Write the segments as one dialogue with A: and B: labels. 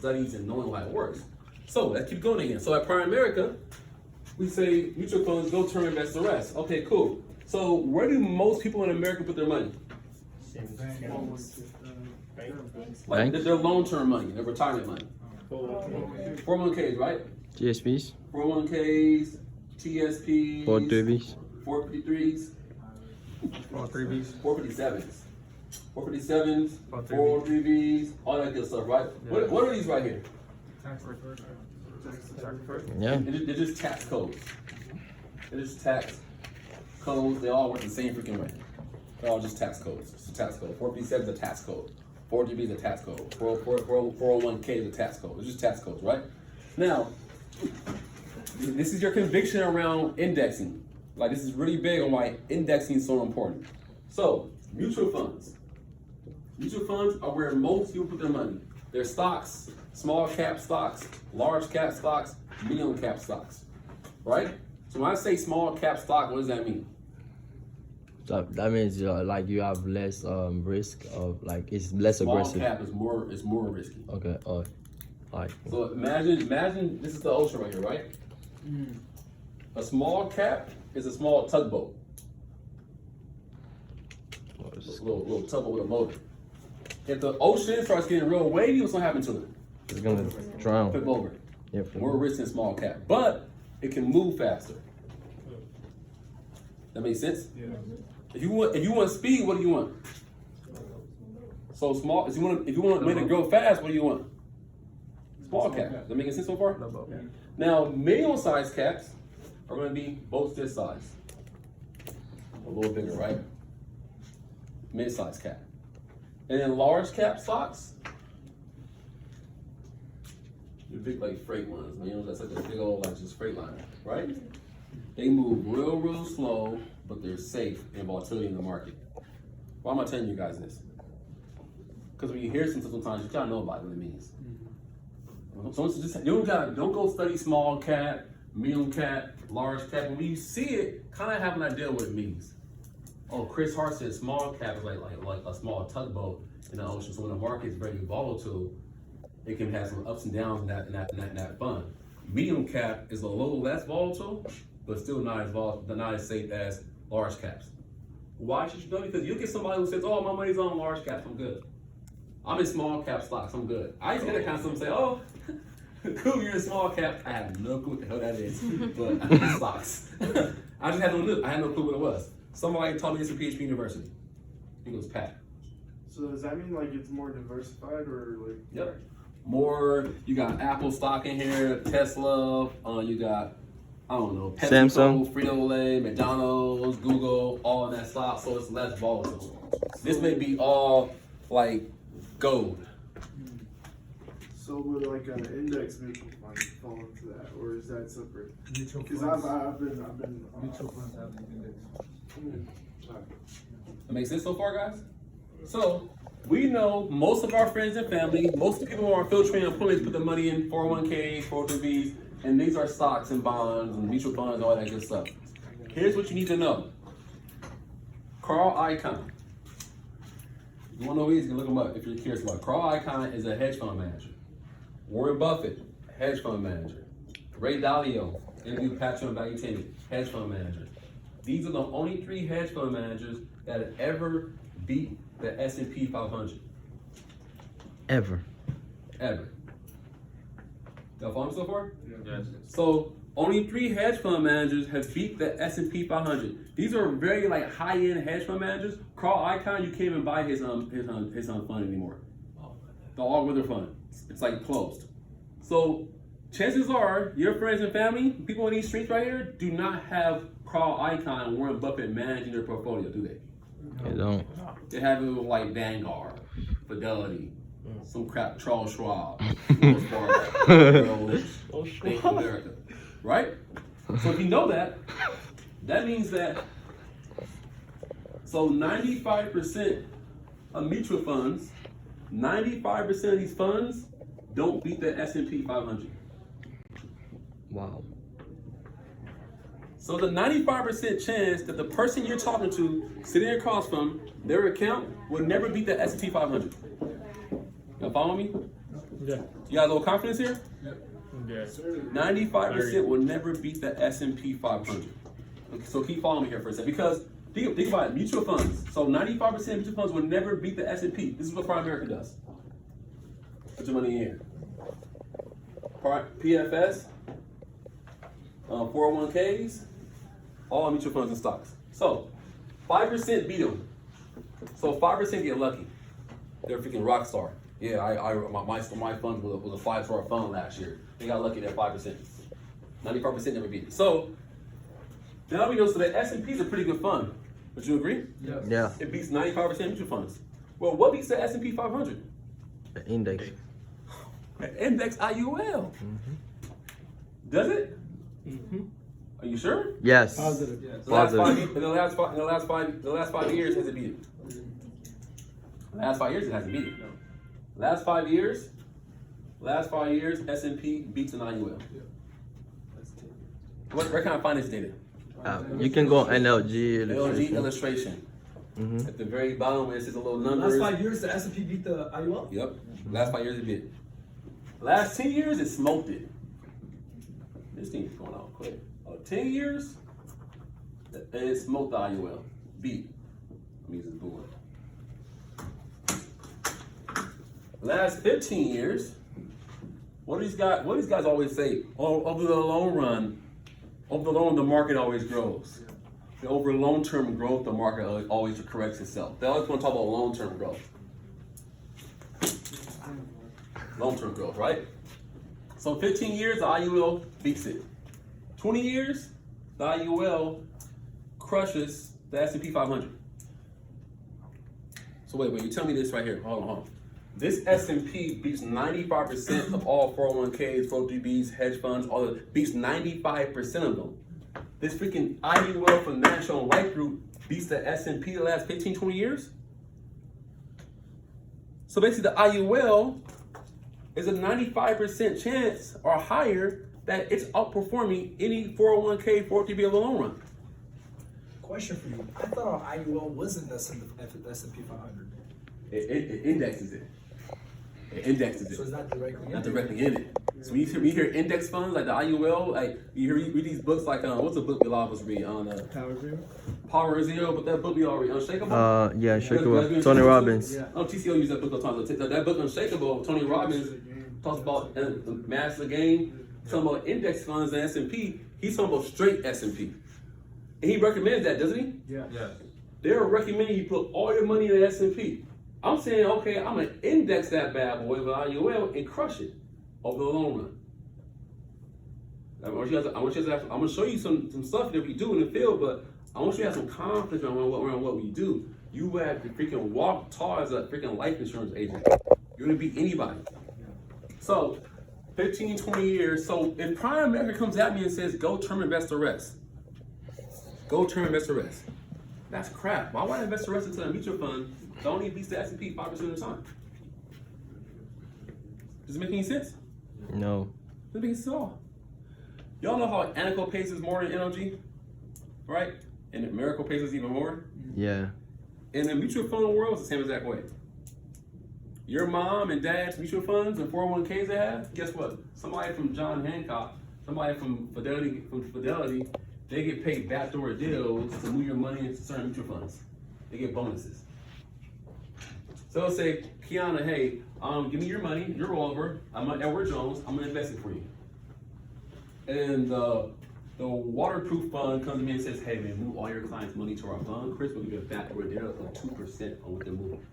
A: studies and knowing how it works. So let's keep going again. So at Primerica, we say mutual funds, go term invest the rest. Okay, cool. So where do most people in America put their money? Like their long-term money, their retirement money. 401ks, right?
B: GSPs,
A: 401ks, TSPs,
B: 403Bs,
A: 453s,
C: 403Bs.
A: 457s, 457s, 403Bs, all that good stuff, right? What are these right here?
B: yeah.
A: They're just tax codes. They're just tax codes. They all work the same freaking way. They're all just tax codes. It's a tax code. 457 is a tax code. 403B is a tax code. 401k is a tax code. It's just tax codes, right? Now, this is your conviction around indexing. Like, this is really big on why indexing is so important. So, mutual funds. Mutual funds are where most people put their money. They're stocks, small cap stocks, large cap stocks, medium cap stocks, right? So when I say small cap stock, what does that mean?
B: That means like you have less risk of like it's less aggressive.
A: Small cap is more risky.
B: Okay. Alright.
A: So imagine this is the ocean right here, right? A small cap is a small tugboat. A little tugboat with a motor. If the ocean starts getting real wavy, what's gonna happen to it?
B: It's gonna drown.
A: Flip over.
B: Yeah.
A: More risk than small cap, but it can move faster. That makes sense?
C: Yeah.
A: If you want speed, what do you want? So small. If you want money to grow fast, what do you want? Small cap. That making sense so far?
C: Yeah.
A: Now, medium-sized caps are going to be both this size, a little bigger, right? Mid-sized cap, and then large cap stocks, the big like freight ones. You know, that's like a big old like just freight liner, right? They move real slow, but they're safe in volatility in the market. Why am I telling you guys this? Because when you hear sometimes you gotta know about what it means. So just, don't go study small cap, medium cap, large cap. When you see it, kind of have an idea what it means. Oh, Chris Hart said small cap is like a small tugboat in the ocean. So when the market is very volatile, it can have some ups and downs in that fund. Medium cap is a little less volatile, but still not as safe as large caps. Why should you know? Because you'll get somebody who says, "Oh, my money's on large caps. I'm good. I'm in small cap stocks. I'm good." I used to get that kind of stuff and say, "Oh, cool, you're in small cap." I have no clue what the hell that is, but I'm in stocks. I just had no clue what it was. Somebody taught me this at PHP University. He goes, "Pat."
D: So does that mean like it's more diversified or like?
A: Yep. More. You got Apple stock in here, Tesla. You got, I don't know, PepsiCo,
B: Samsung,
A: Frito-Lay, McDonald's, Google, all in that stock, so it's less volatile. This may be all like gold.
D: So would like an index mutual fund fall into that, or is that separate?
C: Mutual
D: Because
C: funds.
D: I've been.
C: Mutual funds have these index.
A: That makes sense so far, guys? So, we know most of our friends and family, most of the people who are filtering and pulling put their money in 401ks, 403Bs, and these are stocks and bonds and mutual funds, all that good stuff. Here's what you need to know. Carl Icahn. You want to know who he is? You can look him up if you're curious about it. Carl Icahn is a hedge fund manager. Warren Buffett, hedge fund manager. Ray Dalio, interviewed Patrick and Valutini, hedge fund manager. These are the only 3 hedge fund managers that have ever beat the S&P 500.
B: ever.
A: Ever. Y'all follow me so far?
C: Yes.
A: So only 3 hedge fund managers have beat the S&P 500. These are very like high-end hedge fund managers. Carl Icahn, you can't even buy his fund anymore. The all-weather fund. It's like closed. So chances are your friends and family, people in these streets right here, do not have Carl Icahn and Warren Buffett managing their portfolio, do they?
B: They don't.
A: They have it with like Vanguard, Fidelity, some crap, Charles Schwab, Wells Fargo, Bank of America, right? So if you know that, that means that, so 95% of mutual funds, 95% of these funds don't beat the S&P 500.
B: Wow.
A: So the 95% chance that the person you're talking to, sitting across from, their account will never beat the S&P 500. Y'all follow me?
C: Yeah.
A: You got a little confidence here?
C: Yeah.
A: 95% will never beat the S&P 500. Okay, so keep following me here for a second, because think about it, mutual funds. So 95% of mutual funds will never beat the S&P. This is what Prime America does. Put your money in here. PFS, 401ks, all mutual funds and stocks. So 5% beat them. So 5% get lucky. They're a freaking rock star. Yeah, my fund was a 5-star fund last year. They got lucky at 5%. 95% never beat it. So now we know, so the S&P is a pretty good fund. Would you agree?
C: Yes.
B: Yeah.
A: It beats 95% mutual funds. Well, what beats the S&P 500?
B: The index.
A: The index IUL. Does it? Are you sure?
B: Yes.
C: Positive. Yes.
A: The last
B: Positive.
A: in the last 5 years, has it beat it? The last 5 years, it hasn't beat it. No. Last 5 years, S&P beats an IUL. Where can I find this data?
B: You can go on NLG.
A: LG illustration. At the very bottom where it says a little numbers.
E: Last 5 years, the S&P beat the IUL?
A: Yep. Last 5 years it did. Last 10 years it smoked it. This thing's going out quick. 10 years, it smoked the IUL. Beat. Let me use this board. Last 15 years, what do these guys always say? Oh, over the long run, the market always grows. Over long-term growth, the market always corrects itself. They always want to talk about long-term growth. Long-term growth, right? So 15 years, the IUL beats it. 20 years, the IUL crushes the S&P 500. So wait, you tell me this right here. Hold on. This S&P beats 95% of all 401ks, 403bs, hedge funds, beats 95% of them. This freaking IUL from National Life Group beats the S&P the last 15, 20 years. So basically the IUL is a 95% chance or higher that it's outperforming any 401k, 403b over the long run.
E: Question for you. I thought our IUL wasn't the S&P 500.
A: It indexes it. It indexes it.
E: So it's not directly in
A: Not
E: it.
A: directly in it. So when you hear index funds like the IUL, like you read these books like what's the book we all of us read on
C: Power Zero.
A: Power Zero, but that book we all read, Unshakable.
B: Yeah, Unshakable. Tony Robbins.
A: Yeah. Oh, TCO used that book all the time. That book Unshakable, Tony Robbins talks about the master game, talking about index funds and S&P. He's talking about straight S&P, and he recommends that, doesn't he?
C: Yeah. Yes.
A: They're recommending you put all your money in the S&P. I'm saying, okay, I'm gonna index that bad boy with IUL and crush it over the long run. I'm gonna show you some stuff that we do in the field, but I want you to have some confidence around what we do. You have to freaking walk tall as a freaking life insurance agent. You're gonna beat anybody. So, 15, 20 years. So if Prime America comes at me and says, go term invest the rest. Go term invest the rest. That's crap. Why would I invest the rest into a mutual fund that only beats the S&P 5% of the time? Does it make any sense?
B: No.
A: Doesn't make sense at all. Y'all know how Anaco pays is more than NLG? Right? And Miracle pays is even more?
B: Yeah.
A: In the mutual fund world, it's the same exact way. Your mom and dad's mutual funds and 401ks they have, guess what? Somebody from John Hancock, somebody from Fidelity, they get paid backdoor deals to move your money into certain mutual funds. They get bonuses. So they'll say, Kiana, hey, give me your money, your rollover. I'm Edward Jones. I'm gonna invest it for you. And the waterproof fund comes to me and says, hey man, move all your clients' money to our fund. Chris will give you a backdoor deal of 2% on what they're moving.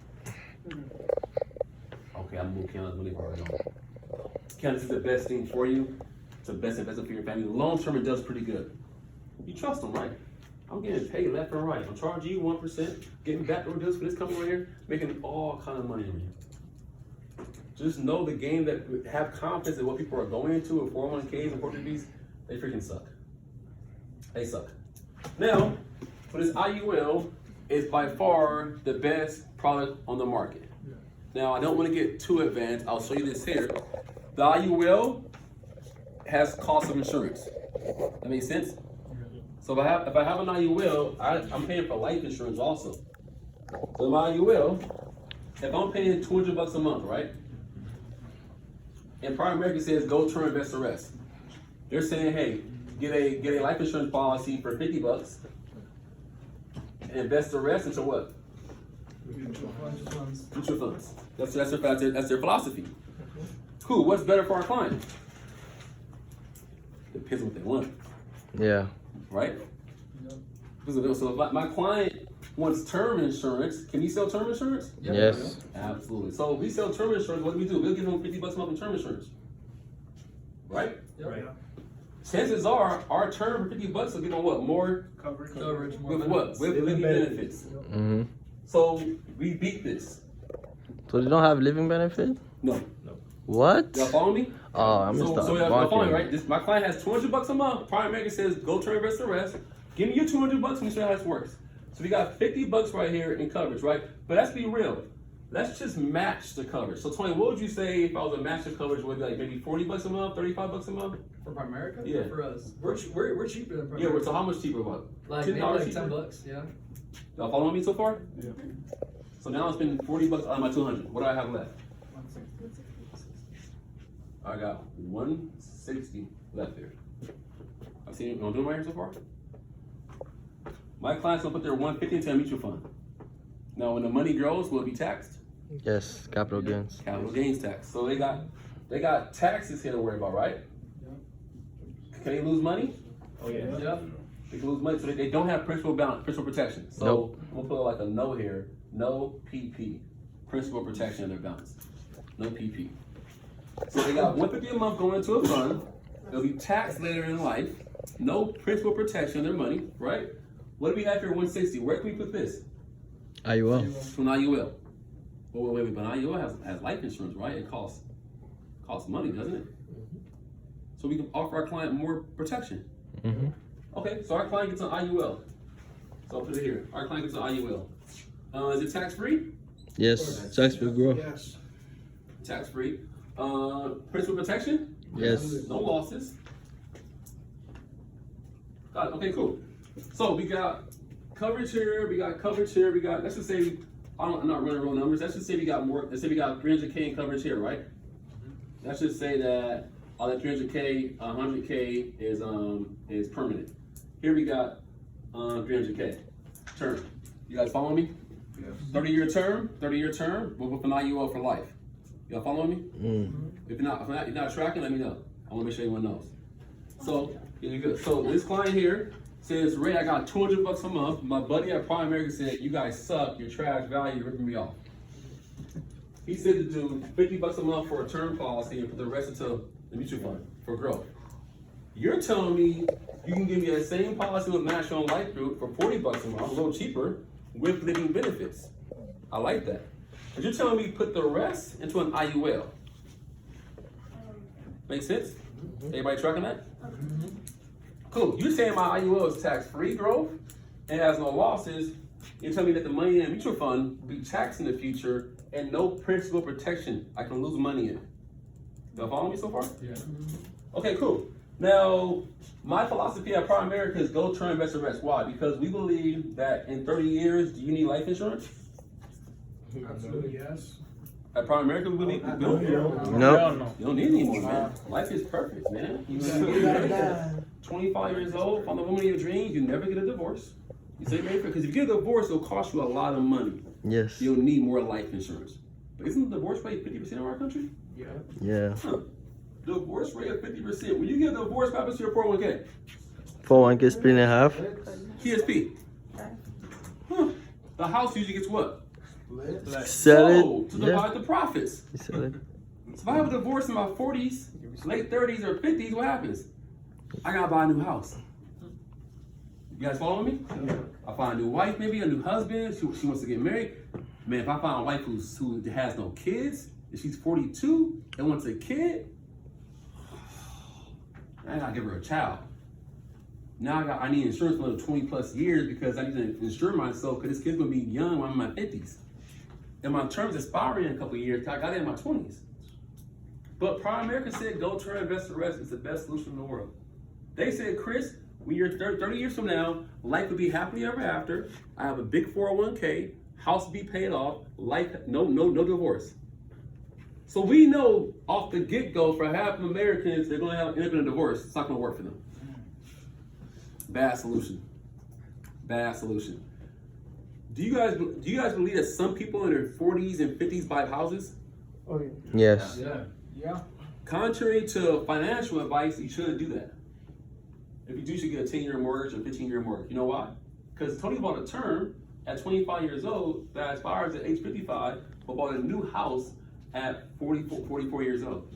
A: Okay, I'm moving Kiana's money for Edward Jones. Kiana, this is the best thing for you. It's the best investment for your family. Long term, it does pretty good. You trust them, right? I'm getting paid left and right. I'm charging you 1%, getting backdoor deals for this company right here, making all kind of money over here. Just know the game that have confidence in what people are going into with 401ks and 403bs, they freaking suck. They suck. Now, for this IUL, is by far the best product on the market. Now, I don't want to get too advanced. I'll show you this here. The IUL has cost of insurance. That makes sense? So if I have an IUL, I'm paying for life insurance also. So my IUL, if I'm paying $200 a month, right? and Prime America says go term invest the rest. They're saying, hey, get a life insurance policy for $50 and invest the rest into what? Mutual funds. That's their philosophy. Cool. What's better for our client? Depends on what they want,
B: Yeah.
A: right? So if my client wants term insurance, can he sell term insurance?
B: Yes.
A: Absolutely. So if we sell term insurance, what do? We'll give them $50 a month in term insurance, right?
E: Right.
A: Chances are our term for $50 will give them what? More
C: Coverage.
A: with what? With living benefits.
B: Mm-hmm.
A: So we beat this.
B: So they don't have living benefit?
A: No.
B: What?
A: Y'all follow me?
B: Oh, I missed
A: So
B: that.
A: y'all follow me, right? My client has $200 a month. Prime America says go term invest the rest. Give me your $200 when you show how this works. So we got $50 right here in coverage, right? But let's be real. Let's just match the coverage. So Tony, what would you say if I was to match the coverage with like maybe $40 a month, $35 a month?
F: For Prime America?
A: Yeah.
F: For us. We're cheaper than Prime
A: Yeah,
F: America.
A: so how much cheaper about?
F: Like maybe
A: $10
F: like
A: cheaper?
F: $10, yeah.
A: Y'all following me so far?
C: Yeah.
A: So now I'm spending $40 out of my $200. What do I have left? I got $160 left there. I've seen it. I'm doing right here so far. My clients will put their $150 into a mutual fund. Now, when the money grows, will it be taxed?
B: Yes, capital gains.
A: Capital gains tax. So they got taxes here to worry about, right? Can they lose money?
C: Oh yeah.
F: Yep.
A: They can lose money, so they don't have principal protection. So
B: Nope.
A: we'll put like a no here, no PP, principal protection in their balance, no PP. So they got $150 a month going into a fund. They'll be taxed later in life. No principal protection in their money, right? What do we have here? $160. Where can we put this?
B: IUL.
A: To an IUL. Wait, but an IUL has life insurance, right? It costs money, doesn't it? So we can offer our client more protection.
B: Mm-hmm.
A: Okay, so our client gets an IUL. So I'll put it here. Our client gets an IUL. Is it tax free?
B: Yes, tax will grow.
D: Yes.
A: Tax free. Principal protection?
B: Yes.
A: No losses. Got it. Okay, cool. So we got coverage here. We got coverage here. We got. Let's just say I'm not running real numbers. Let's just say we got more. Let's say we got 300K in coverage here, right? Let's just say that all that 300K, 100K is permanent. Here we got 300K term. You guys following me?
C: Yes.
A: 30-year term, but with an IUL for life. Y'all following me?
B: Mm.
A: If you're not tracking, let me know. I want to make sure everyone knows. So, yeah, you're good. So this client here says, Ray, I got $200 a month. My buddy at Prime America said, you guys suck, you're trash value, you're ripping me off. He said to do $50 a month for a term policy and put the rest into the mutual fund for growth. You're telling me you can give me that same policy with National Life Group for $40 a month, a little cheaper, with living benefits. I like that. But you're telling me put the rest into an IUL. Make sense? Everybody tracking that? Cool. You're saying my IUL is tax-free growth and has no losses. You're telling me that the money in a mutual fund will be taxed in the future and no principal protection. I can lose money in. Y'all follow me so far?
C: Yeah.
A: Okay, cool. Now, my philosophy at Prime America is go term invest the rest. Why? Because we believe that in 30 years, do you need life insurance?
C: Absolutely yes.
A: At Prime America, we believe we don't.
B: No.
A: You don't need any more, man. Life is perfect, man. You get married, 25 years old, find the woman of your dreams, you never get a divorce. You stay married because if you get a divorce, it'll cost you a lot of money.
B: Yes.
A: You'll need more life insurance. But isn't the divorce rate 50% in our country?
C: Yeah.
B: Yeah.
A: Huh. Divorce rate of 50%. When you get a divorce, what happens to your 401k?
B: 401k split in half.
A: TSP. Huh. The house usually gets what?
B: Sell
A: Sold
B: it.
A: to
B: Yeah.
A: divide the profits.
B: You sell it.
A: So if I have a divorce in my 40s, late 30s, or 50s, what happens? I gotta buy a new house. You guys follow me? I find a new wife, maybe a new husband. She wants to get married. Man, if I find a wife who has no kids, and she's 42 and wants a kid, I gotta give her a child. Now I need insurance for another 20 plus years because I need to insure myself because this kid's gonna be young when I'm in my 50s. And my term's expiring in a couple of years. I got it in my 20s. But Prime America said, go term invest the rest. It's the best solution in the world. They said, Chris, when you're 30 years from now, life will be happily ever after. I have a big 401k, house will be paid off, life, no divorce. So we know off the get-go, for half of Americans, they're gonna end up in a divorce. It's not gonna work for them. Bad solution. Bad solution. Do you guys believe that some people in their 40s and 50s buy houses?
D: Oh, yeah.
B: Yes.
F: Yeah.
C: Yeah.
A: Contrary to financial advice, you shouldn't do that. If you do, you should get a 10-year mortgage or 15-year mortgage. You know why? Because Tony bought a term at 25 years old that expires at age 55, but bought a new house at 44 years old.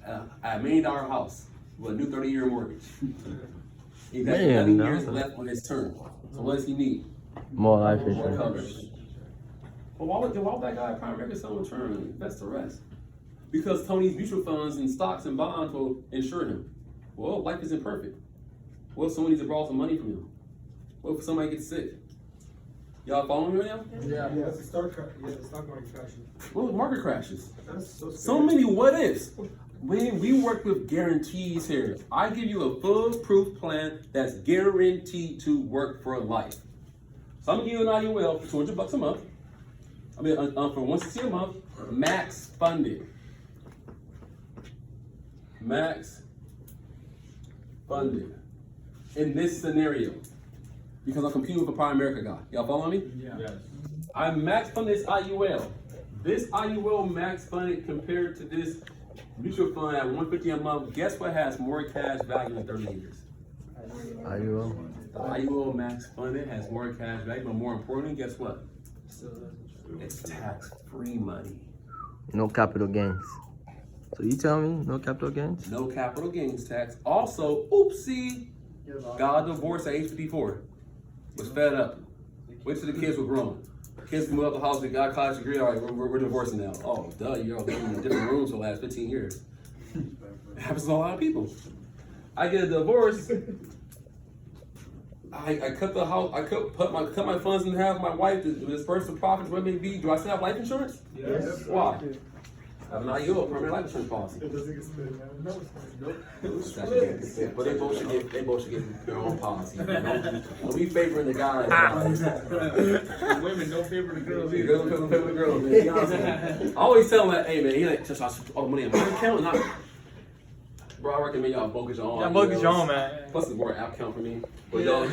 A: A $1 million house with a new 30-year mortgage. He got
B: Man,
A: 11
B: no.
A: years left on his term. So what does he need?
B: More life
A: More
B: insurance.
A: coverage. Well, why would that guy primarily sell a term and invest the rest? Because Tony's mutual funds and stocks and bonds will insure him. Well, life isn't perfect. What if someone needs to borrow some money from you? What if somebody gets sick? Y'all following me right now?
F: Yeah. The stock market crashes.
A: Well, the market crashes.
C: That's so
A: So many what ifs. When we work with guarantees here, I give you a foolproof plan that's guaranteed to work for life. So I'm gonna give you an IUL for $200 a month. I mean, for $160 a month, max funded. Max funded. In this scenario, because I'm competing with a Prime America guy. Y'all follow me?
F: Yeah.
C: Yes.
A: I max funded this IUL. This IUL max funded compared to this mutual fund at $150 a month. Guess what has more cash value in 30 years?
B: IUL.
A: The IUL max funded has more cash value, but more importantly, guess what? It's tax-free money.
B: No capital gains. So you tell me, no capital gains?
A: No capital gains tax. Also, oopsie,
D: Yeah, the
A: got divorced at age 54. Was fed up. Wait till the kids were grown. Kids moved out the house, they got a college degree, all right, we're divorcing now. Oh, duh, you're all living in different rooms for the last 15 years. It happens to a lot of people. I get a divorce. I cut the house. I cut my funds in half. My wife disperse the profits. What may be? Do I still have life insurance?
C: Yes.
A: Why? I have an IUL, permanent life insurance policy.
D: It doesn't get spent now.
A: But they both should get their own policy. Don't be favoring the guys.
C: Women don't favor the girls
A: The
C: either.
A: girls don't favor the girls, man. Be honest, man. I always tell them that, hey man, you like just all the money in my account, and bro, I recommend y'all both get your own.
G: Yeah, both get your
A: IULs.
G: own, man.
A: Plus, it's more app count for me. But y'all both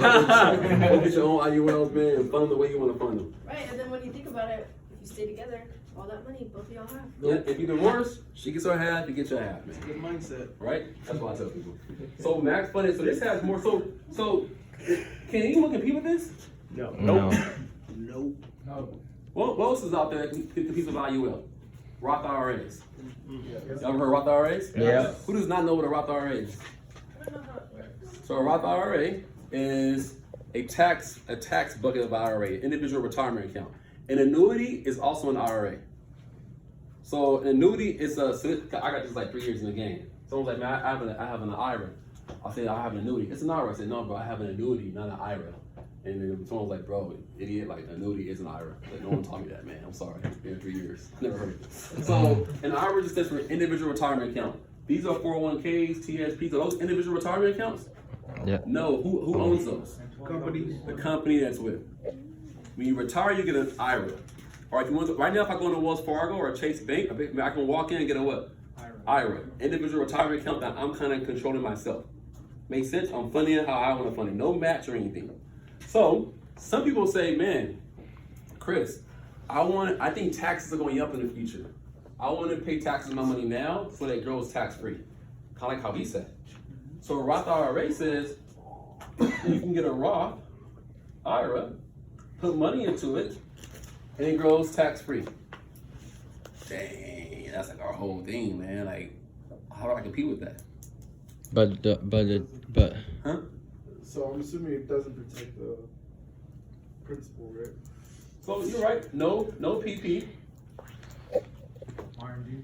A: get your own IULs, man, and fund them the way you want to fund them.
H: Right, and then when you think about it, if you stay together, all that money both of y'all have.
A: Yeah, if you divorce, she gets her half, you get your half, man.
D: Good mindset.
A: Right? That's what I tell people. So max funded. So this has more. So can anyone compete with this?
B: No.
C: No.
A: What else is out there that competes with IUL? Roth IRAs.
C: Yes.
A: Y'all ever heard of Roth IRAs?
B: Yeah.
A: Who does not know what a Roth IRA is? So a Roth IRA is a tax bucket of IRA, individual retirement account. An annuity is also an IRA. So an annuity is I got this like 3 years in the game. Someone's like, man, I have an IRA. I say I have an annuity. It's an IRA. I said, no, bro, I have an annuity, not an IRA. And then someone's like, bro, idiot, like an annuity is an IRA. Like, no one taught me that, man. I'm sorry. It's been 3 years. Never heard of it. So an IRA just stands for individual retirement account. These are 401ks, TSPs. Are those individual retirement accounts?
B: Yeah.
A: No. Who owns those?
C: Companies.
A: The company that's with. When you retire, you get an IRA. Or if you want to, right now, if I go into Wells Fargo or Chase Bank, I can walk in and get a what? IRA. Individual retirement account that I'm kind of controlling myself. Makes sense? I'm funding it how I want to fund it. No match or anything. So some people say, man, Chris, I think taxes are going up in the future. I want to pay taxes on my money now so that it grows tax free. Kind of like how he said. So a Roth IRA says you can get a Roth IRA, put money into it, and it grows tax free. Dang, that's like our whole thing, man. Like, how do I compete with that?
B: But
A: Huh?
D: So I'm assuming it doesn't protect the principal, right?
A: So you're right. No PP.
C: R&D.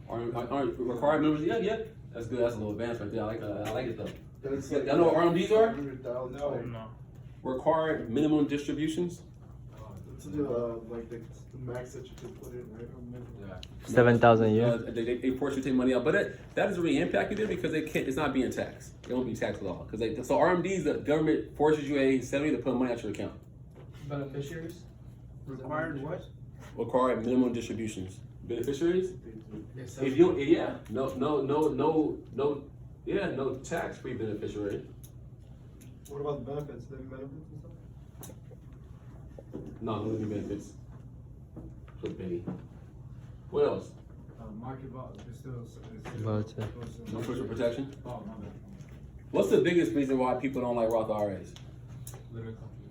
A: Aren't required members? Yeah. That's good. That's a little advanced right there. I like it though.
D: That's
A: Yeah, y'all know what RMDs are?
D: 100,000.
C: No.
A: Required minimum distributions.
D: To the like the max that you can put in, right?
B: 7,000 a year.
A: They force you to take money out, but that doesn't really impact you there because it's not being taxed. It won't be taxed at all. So RMDs, the government forces you a 70 to put money out your account.
F: Beneficiaries?
C: Required what?
A: Required minimum distributions. beneficiaries. If you, no tax-free beneficiary.
F: What about the benefits, living benefits and stuff?
A: No living benefits. Flip penny. What else?
G: Market vol, it's still.
B: Volatile.
A: No social protection.
G: Oh, my bad.
A: What's the biggest reason why people don't like Roth IRAs?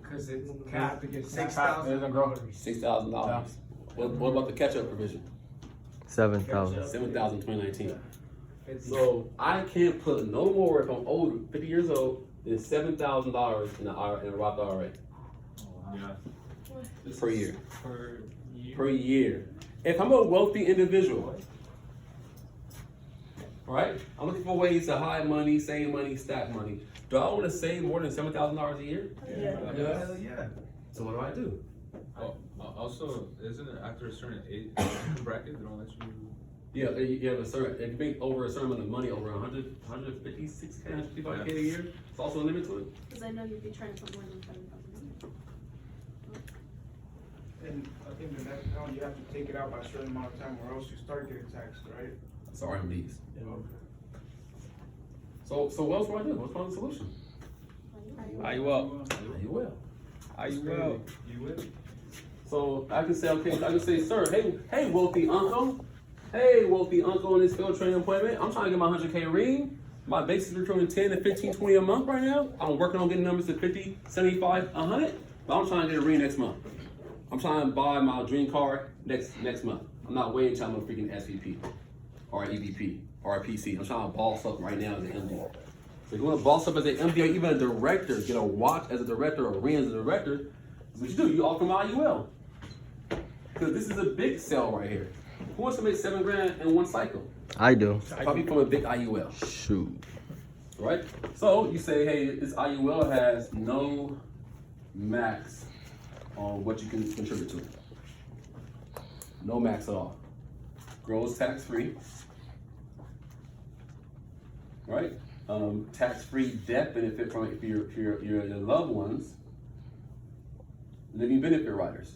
G: Cause it's capped to get
E: $6,000.
A: $6,000. What about the catch-up provision?
B: 7,000.
A: $7,000 in 2019. So I can't put no more if I'm older, 50 years old, than $7,000 in a Roth IRA per year. Per year. If I'm a wealthy individual, right? I'm looking for ways to hide money, save money, stack money. Do I want to save more than $7,000 a year?
E: Yeah.
A: So what do I do?
I: Also, isn't it after a certain age bracket, they don't let you?
A: Yeah, you have a certain, if you make over a certain amount of money, over 156K, 155K a year, it's also a limit to it.
H: Because I know you'd be trying to put more than 7,000.
C: And I think the next time you have to take it out by a certain amount of time or else you start getting taxed, right?
A: It's RMDs. So what else do I do? What's the solution?
B: IUL.
A: IUL.
B: IUL.
I: You will.
A: So I can say, sir, hey, wealthy uncle. Hey, wealthy uncle in this field training appointment. I'm trying to get my 100K ring. My basic is between 10 to 15, 20 a month right now. I'm working on getting numbers to 50, 75, 100. But I'm trying to get a ring next month. I'm trying to buy my dream car next month. I'm not waiting until I'm a freaking SVP or EVP or a PC. I'm trying to boss up right now as an MD. So if you want to boss up as an MD or even a director, get a watch as a director or a ring as a director, that's what you do. You offer my IUL. Because this is a big sell right here. Who wants to make $7 grand in one cycle?
B: I do.
A: Probably from a big IUL.
B: Shoot.
A: Right? So you say, hey, this IUL has no max on what you can contribute to. No max at all. Grows tax-free. Right? Tax-free death benefit from if your loved ones. Living benefit riders.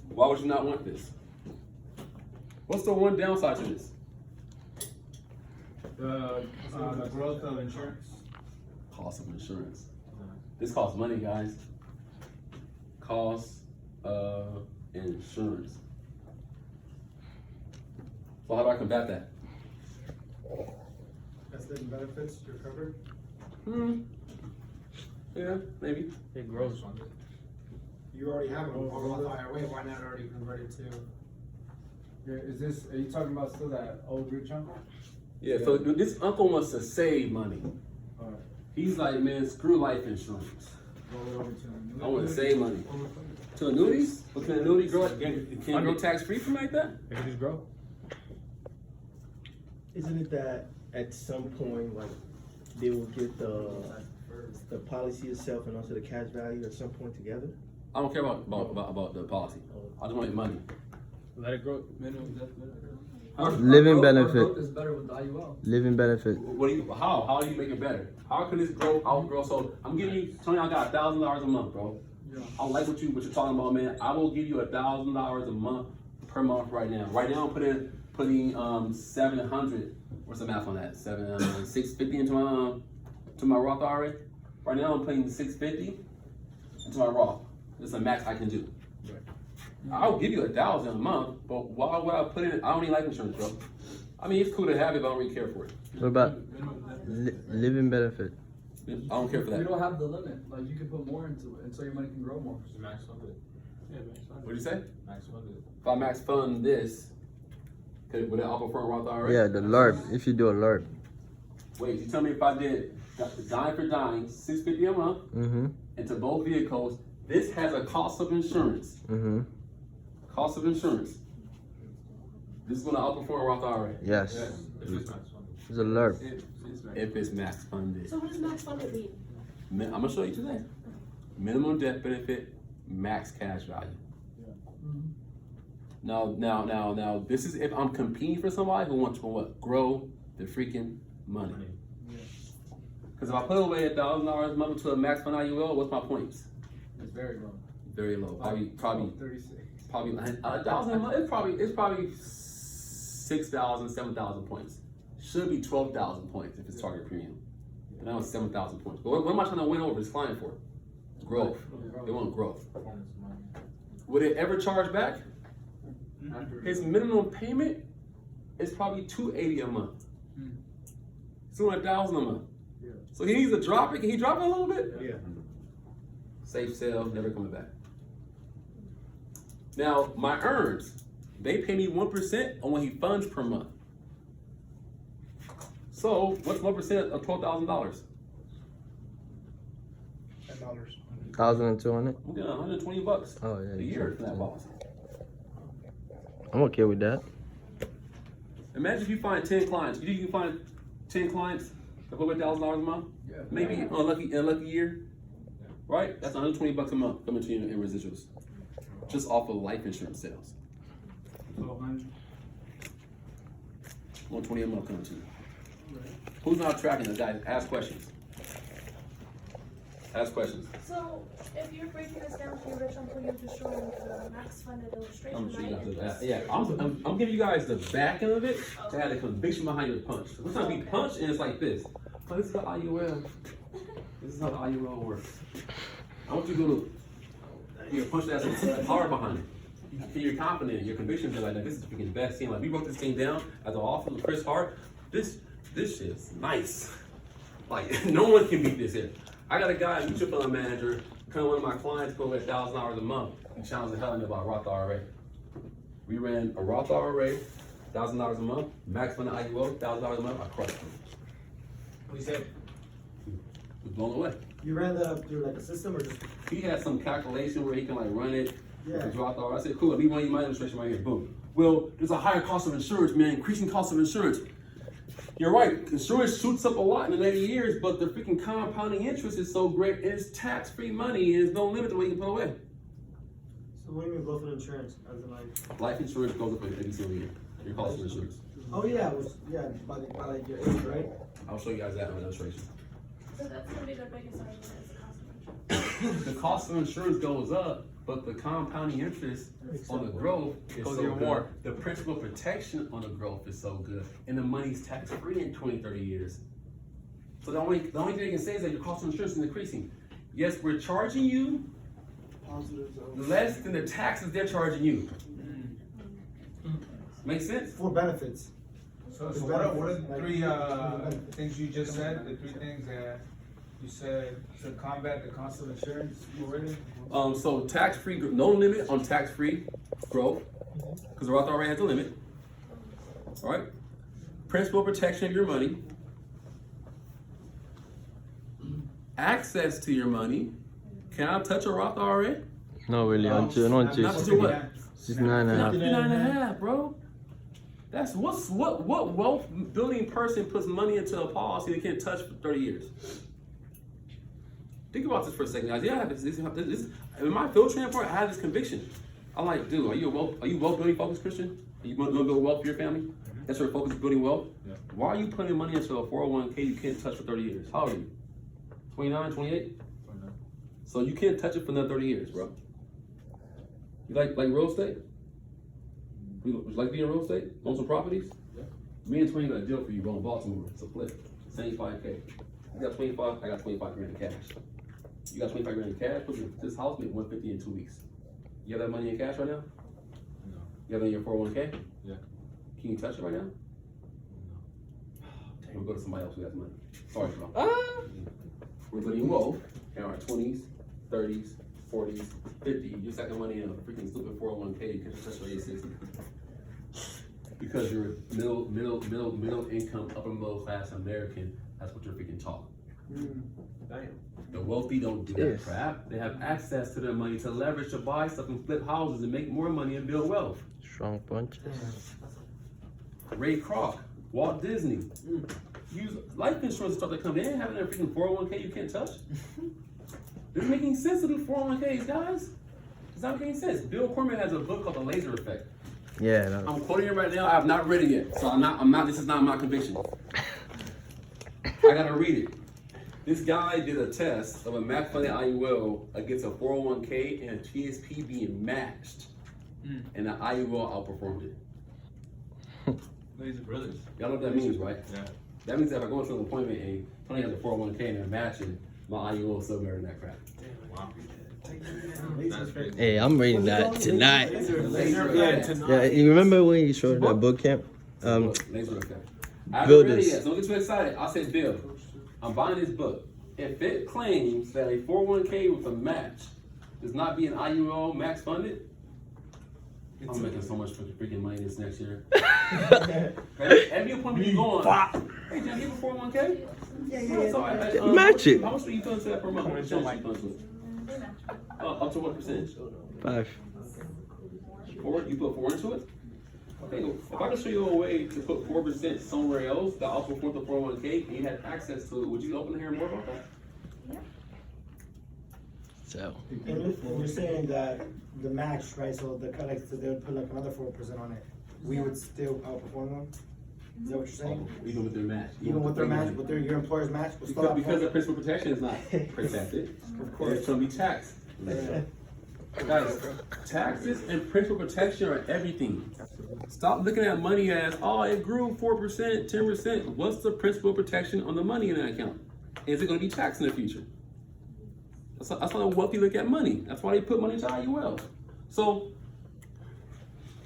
A: Why would you not want this? What's the one downside to this?
G: The growth of insurance.
A: Cost of insurance. This costs money, guys. Cost of insurance. So how do I combat that?
F: That's living benefits, you're covered?
A: Yeah, maybe.
B: It grows.
F: You already have it on Roth IRA, why not already convert it to?
G: Are you talking about still that old rich uncle?
A: Yeah, so this uncle wants to save money.
G: Alright.
A: He's like, man, screw life insurance.
G: Roll it over to
A: I want to save money. To annuities? But can annuity grow? Can it grow tax-free from like that?
G: It can just grow.
J: Isn't it that at some point, like, they will get the policy itself and also the cash value at some point together?
A: I don't care about the policy. I just want to make money.
G: Let it grow.
B: Living benefit.
E: Growth is better with the IUL.
B: Living benefit.
A: How do you make it better? How can this outgrow? So I'm giving you, Tony, I got $1,000 a month, bro.
E: Yeah.
A: I like what you're talking about, man. I will give you $1,000 a month per month right now. Right now I'm putting 700. What's the math on that? 650 into my Roth IRA. Right now I'm putting 650 into my Roth. It's a max I can do. I'll give you $1,000 a month, but why would I put in? I don't need life insurance, bro. I mean, it's cool to have it, but I don't really care for it.
B: What about living benefit?
A: I don't care for
E: You
A: that.
E: don't have the limit. Like you can put more into it, and so your money can grow more.
I: Just max funded. Yeah, max funded.
A: What'd you say?
I: Max funded.
A: If I max fund this, would it offer for a Roth IRA?
B: Yeah, the LERP. If you do a LERP.
A: Wait, you tell me if I did dime for dime, $650 a month, into both vehicles, this has a cost of insurance. Cost of insurance. This is going to outperform a Roth IRA.
B: Yes.
I: If it's max funded.
B: It's a LERP.
A: If it's max funded.
H: So what does max funded mean?
A: I'm going to show you today. Minimum death benefit, max cash value. Now, this is if I'm competing for somebody who wants to what? Grow the freaking money. Because if I put away $1,000 a month to a max fund IUL, what's my points?
E: It's very low.
A: Very low. Probably
G: 36.
A: probably $1,000 a month. It's probably 6,000, 7,000 points. Should be 12,000 points if it's target premium. But now it's 7,000 points. But what am I trying to win over this client for? Growth. They want growth. Would it ever charge back? His minimum payment is probably $280 a month. It's $200,000 a month. So he needs to drop it. Can he drop it a little bit?
J: Yeah.
A: Safe sale, never coming back. Now, my earns, they pay me 1% on what he funds per month. So, what's 1% of $12,000?
C: $10.
B: 1,200.
A: I'm getting $120
B: Oh yeah.
A: a year from that policy.
B: I'm okay with that.
A: Imagine if you find 10 clients. You think you can find 10 clients that put $1,000 a month?
G: Yeah.
A: Maybe in a lucky year, right? That's $120 a month coming to you in residuals, just off of life insurance sales. 120 a month coming to you. Who's not tracking this, guys? Ask questions. Ask questions.
H: So, if you're breaking this down to your rich uncle, you're just showing the max funded illustration,
A: I'm sure you
H: right?
A: guys do that. Yeah, I'm giving you guys the back end of it to have the conviction behind the punch. Sometimes we punch and it's like this. Oh, this is the IUL. This is how the IUL works. I want you to go to your punch that has some power behind it. You're confident, your convictions are like, this is the freaking best thing. Like, we wrote this thing down as an offer with Chris Hart. This shit's nice. Like, no one can beat this here. I got a guy, a mutual fund manager, kind of one of my clients, put away $1,000 a month. He challenged the hell out of me about Roth IRA. We ran a Roth IRA, $1,000 a month, max fund IUL, $1,000 a month. I crushed him.
F: What he said?
A: He was blown away.
J: You ran that up through like a system or just?
A: He had some calculation where he can like run it.
J: Yeah.
A: With Roth IRA. I said, cool, let me run you my illustration right here. Boom. Well, there's a higher cost of insurance, man, increasing cost of insurance. You're right, insurance shoots up a lot in the later years, but the freaking compounding interest is so great, and it's tax-free money, and there's no limit to what you can put away.
J: So what do you mean growth in insurance? As in like?
A: Life insurance goes up every single year. Your cost of insurance.
J: Oh yeah, by like your age, right?
A: I'll show you guys that in an illustration.
H: So that's gonna be the biggest argument is the cost of insurance.
A: The cost of insurance goes up, but the compounding interest on the growth is so good. The principal protection on the growth is so good, and the money's tax-free in 20, 30 years. So the only thing they can say is that your cost of insurance is increasing. Yes, we're charging you
D: Positives of
A: less than the taxes they're charging you. Make sense?
J: For benefits.
G: So what are the three things you just said? The three things that you said to combat the cost of insurance already?
A: So tax-free, no limit on tax-free growth, because the Roth IRA has a limit. All right. Principal protection of your money. Access to your money. Can I touch a Roth IRA?
B: No, really.
A: Not to what?
B: 69.5.
A: 59.5, bro. That's what wealth building person puts money into a policy they can't touch for 30 years. Think about this for a second, guys. Yeah, in my field training part, I have this conviction. I'm like, dude, are you wealth building focused Christian? Are you going to build wealth for your family? That's your focus, building wealth.
I: Yeah.
A: Why are you putting money into a 401k you can't touch for 30 years? How old are you? 29, 28? So you can't touch it for another 30 years, bro. You like real estate? Would you like to be in real estate? Own some properties?
I: Yeah.
A: Me and Twain got a deal for you, bro, in Baltimore. It's a flip. 75K. You got 25, I got 25 grand in cash. You got 25 grand in cash, this house made 150 in 2 weeks. You have that money in cash right now?
I: No.
A: You have it in your 401k?
I: Yeah.
A: Can you touch it right now?
I: No.
A: We'll go to somebody else who has money. Sorry, bro. We're building wealth in our 20s, 30s, 40s, 50s. You're stacking money in a freaking stupid 401k, you can touch your age 60. Because you're middle income, upper middle class American, that's what you're freaking taught.
J: Damn.
A: The wealthy don't do that crap. They have access to their money to leverage to buy stuff and flip houses and make more money and build wealth.
B: Strong punch.
A: Ray Kroc, Walt Disney. Use life insurance stuff that come in, having a freaking 401k you can't touch. It's making sense to do 401ks, guys. It's not making sense. Bill Cormier has a book called The Laser Effect.
B: Yeah.
A: I'm quoting it right now. I have not read it yet, so I'm not. This is not my conviction. I gotta read it. This guy did a test of a max funded IUL against a 401k and a TSP being matched. and the IUL outperformed it.
I: Lazy brothers.
A: Y'all know what that means, right?
I: Yeah.
A: That means that if I go into an appointment and Tony has a 401k and they're matching, my IUL is still better than that crap.
I: Wow. That's crazy.
B: Hey, I'm reading that tonight.
A: Yeah,
B: Yeah, you remember when you showed that boot camp?
A: Laser effect. I haven't
B: Build
A: read it
B: this.
A: yet, so don't get too excited. I said, Bill, I'm buying this book. If it claims that a 401k with a match does not be an IUL max funded, I'm making so much freaking money this next year. Every appointment you go on, hey, John, you have a 401k? Yeah.
B: Match it.
A: How much do you put into that per month? What percentage you put into it?
H: They match it.
A: Up to what percentage?
B: 5.
A: 4? You put 4 into it? Okay, well, if I can show you a way to put 4% somewhere else that outperforms the 401k and you had access to it, would you open to hear more about that?
B: So.
F: And you're saying that the match, right, so the cut, like, so they would put like another 4% on it, we would still outperform them? Is that what you're saying?
A: Even with their match.
F: Even with their match, with your employer's match, we'll still
A: Because the
F: outperform them?
A: principal protection is not protected.
F: Of course.
A: It's gonna be taxed. Guys, taxes and principal protection are everything. Stop looking at money as, oh, it grew 4%, 10%. What's the principal protection on the money in that account? Is it gonna be taxed in the future? That's how wealthy look at money. That's why they put money into IUL. So,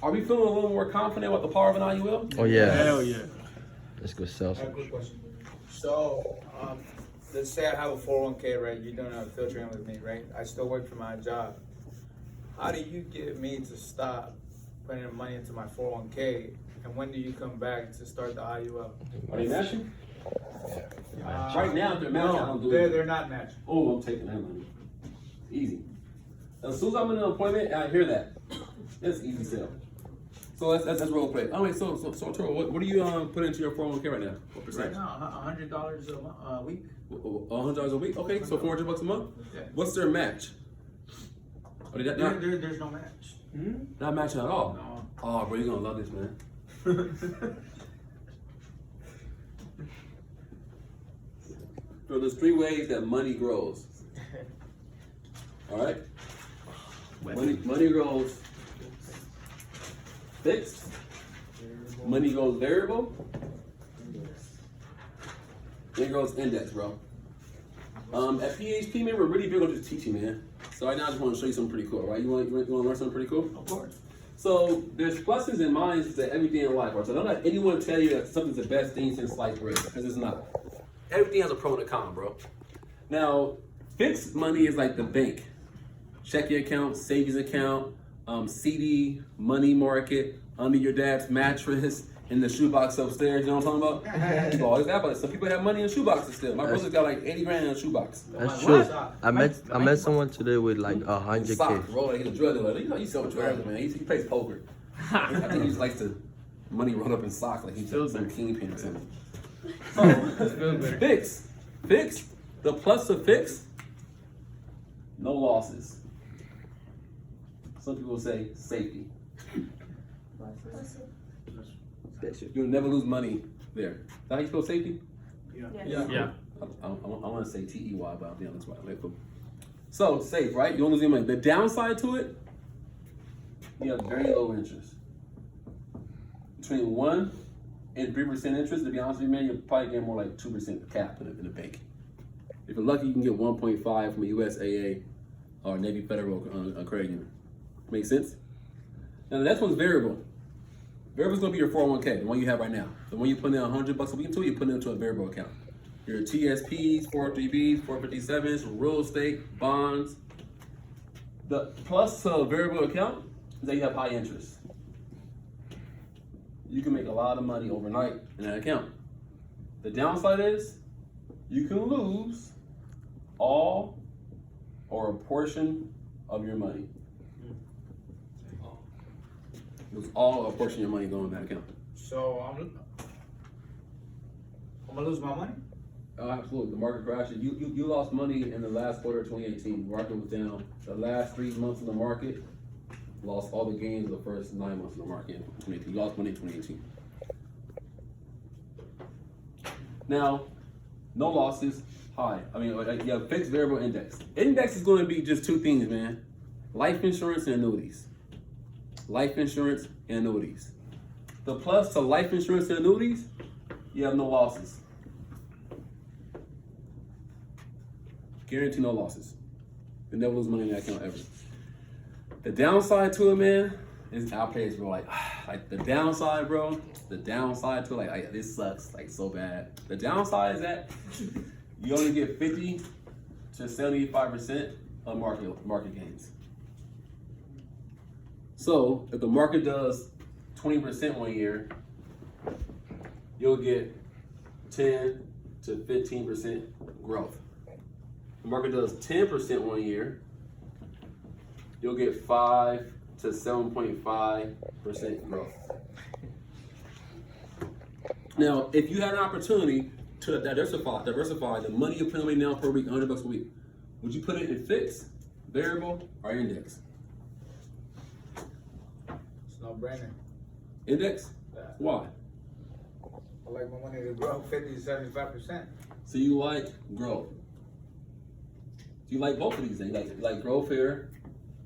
A: are we feeling a little more confident about the power of an IUL?
B: Oh yeah.
J: Hell yeah.
B: Let's go sell
G: I have a
B: some.
G: quick question. So, let's say I have a 401k, right? You're doing a filtering with me, right? I still work for my job. How do you get me to stop putting money into my 401k? And when do you come back to start the IUL?
A: Are they matching? Right now, if they're matching, I don't do
G: No,
A: it.
G: they're not matching.
A: Oh, I'm taking that money. Easy. As soon as I'm in an appointment and I hear that, it's easy sale. So that's role play. Oh wait, so Toro, what do you put into your 401k right now? What percent?
G: Right now, $100 a week.
A: $100 a week. Okay, so $400 a month.
G: Yeah.
A: What's their match? Are they not
G: There's no match.
A: not matching at all?
G: No.
A: Oh, bro, you're gonna love this, man. So there's 3 ways that money grows. All right. Money grows fixed. Money goes variable. Then goes index, bro. At PHP, man, we're really big on just teaching, man. So right now, I just want to show you something pretty cool, right? You want to learn something pretty cool?
G: Of course.
A: So there's pluses and minuses to everything in life, right? So don't let anyone tell you that something's the best thing since sliced bread, because it's not. Everything has a pro and a con, bro. Now, fixed money is like the bank. Checking account, savings account, CD, money market, under your dad's mattress, in the shoebox upstairs, you know what I'm talking about? You always got, but some people have money in shoeboxes still. My brother's got like 80 grand in a shoebox.
B: That's true. I met someone today with like
A: Sock,
B: 100K.
A: bro, he's a drug dealer. You know, he's so drugs, man. He plays poker. I think he just likes to money rolled up in socks like he's some kingpin or something. So, fix. The plus of fix, no losses. Some people say safety. You'll never lose money there. Is that how you spell safety?
B: Yeah.
A: I want to say TEY, but I'll be honest with you. So, safe, right? You don't lose your money. The downside to it, you have very low interest. Between 1% and 3% interest, to be honest with you, man, you're probably getting more like 2% cap in the bank. If you're lucky, you can get 1.5 from a USAA or Navy Federal credit union. Make sense? Now, the next one's variable. Variable's gonna be your 401k, the one you have right now. The one you put in $100 a week into, you put it into a variable account. Your TSPs, 403Bs, 457s, real estate, bonds. The plus to a variable account is that you have high interest. You can make a lot of money overnight in that account. The downside is you can lose all or a portion of your money. Lose all or a portion of your money going in that account.
G: So I'm gonna lose my money?
A: Absolutely. The market crashed. You lost money in the last quarter of 2018. The market was down. The last 3 months of the market, lost all the gains of the first 9 months of the market in 2018. You lost money in 2018. Now, no losses, high. I mean, you have fixed variable index. Index is going to be just 2 things, man. Life insurance and annuities. life insurance, and annuities. The plus to life insurance and annuities, you have no losses. Guarantee no losses. You never lose money in that account ever. The downside to it, man, is our players, bro. Like the downside, bro. The downside to it, like this sucks, like so bad. The downside is that you only get 50 to 75% of market gains. So if the market does 20% one year, you'll get 10 to 15% growth. If the market does 10% one year, you'll get 5 to 7.5% growth. Now, if you had an opportunity to diversify the money you're putting away now per week, $100 a week, would you put it in fixed, variable, or index?
G: It's no brainer.
A: Index?
G: Yeah.
A: Why?
G: I like my money to grow 50 to 75%.
A: So you like growth. You like both of these things. You like growth here.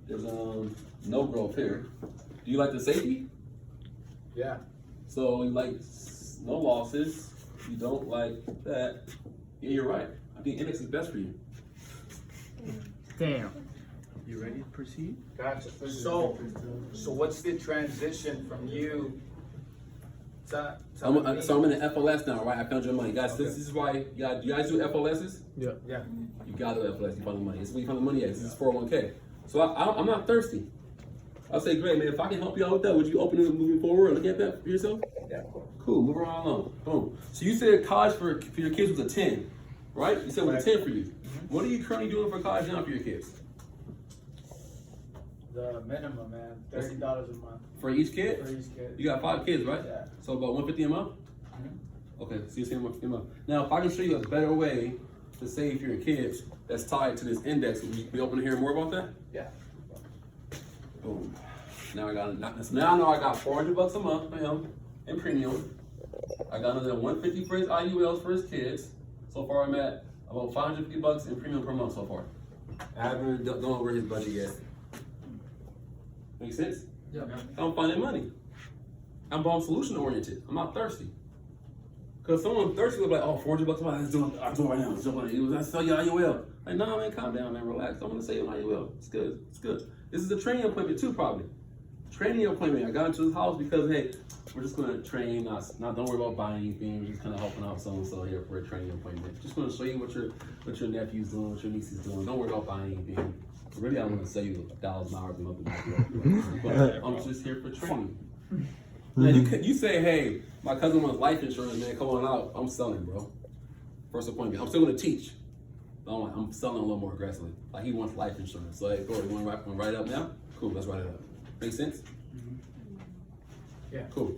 A: There's no growth here. Do you like the safety?
G: Yeah.
A: So you like no losses. You don't like that. Yeah, you're right. I think index is best for you.
J: Damn. You ready to proceed?
G: Gotcha. So what's the transition from you to
A: So I'm in the FLS now, right? I found your money. Guys, this is why you guys do FLSs?
J: Yeah.
G: Yeah.
A: You gotta do FLS, you find the money. This is where you find the money at. This is 401k. So I'm not thirsty. I'll say, great, man, if I can help you out with that, would you open it moving forward and look at that for yourself?
G: Yeah.
A: Cool, move around along. Boom. So you said college for your kids was a 10, right? You said it was a 10 for you. What are you currently doing for college now for your kids?
G: The minimum, man, $30 a month
A: For each kid?
G: for each kid.
A: You got 5 kids, right?
G: Yeah.
A: So about 150 a month?
G: Mhm.
A: Okay, so you're saying 150 a month. Now, if I can show you a better way to save for your kids that's tied to this index, would you be open to hearing more about that?
G: Yeah.
A: Boom. Now I know I got $400 a month for him in premium. I got another 150 for his IULs for his kids. So far I'm at about $550 in premium per month so far. I haven't gone over his budget yet. Make sense?
G: Yeah.
A: I'm finding money. I'm solution oriented. I'm not thirsty. Cause someone thirsty will be like, oh, $400 a month, let's do it right now. Let's jump on it. Let's sell your IUL. Like, nah, man, calm down, man, relax. I'm gonna save my IUL. It's good. It's good. This is a training appointment too, probably. Training appointment. I got into his house because, hey, we're just gonna train. Not don't worry about buying anything. We're just kind of helping out so and so here for a training appointment. Just gonna show you what your nephew's doing, what your niece is doing. Don't worry about buying anything. Really, I want to sell you $1,000 a month. But I'm just here for training. Now you say, hey, my cousin wants life insurance, man. Come on out. I'm selling, bro. First appointment. I'm still gonna teach. I'm selling a little more aggressively. Like he wants life insurance. So hey, bro, you want to write it up now? Cool, let's write it up. Make sense?
G: Yeah.
A: Cool.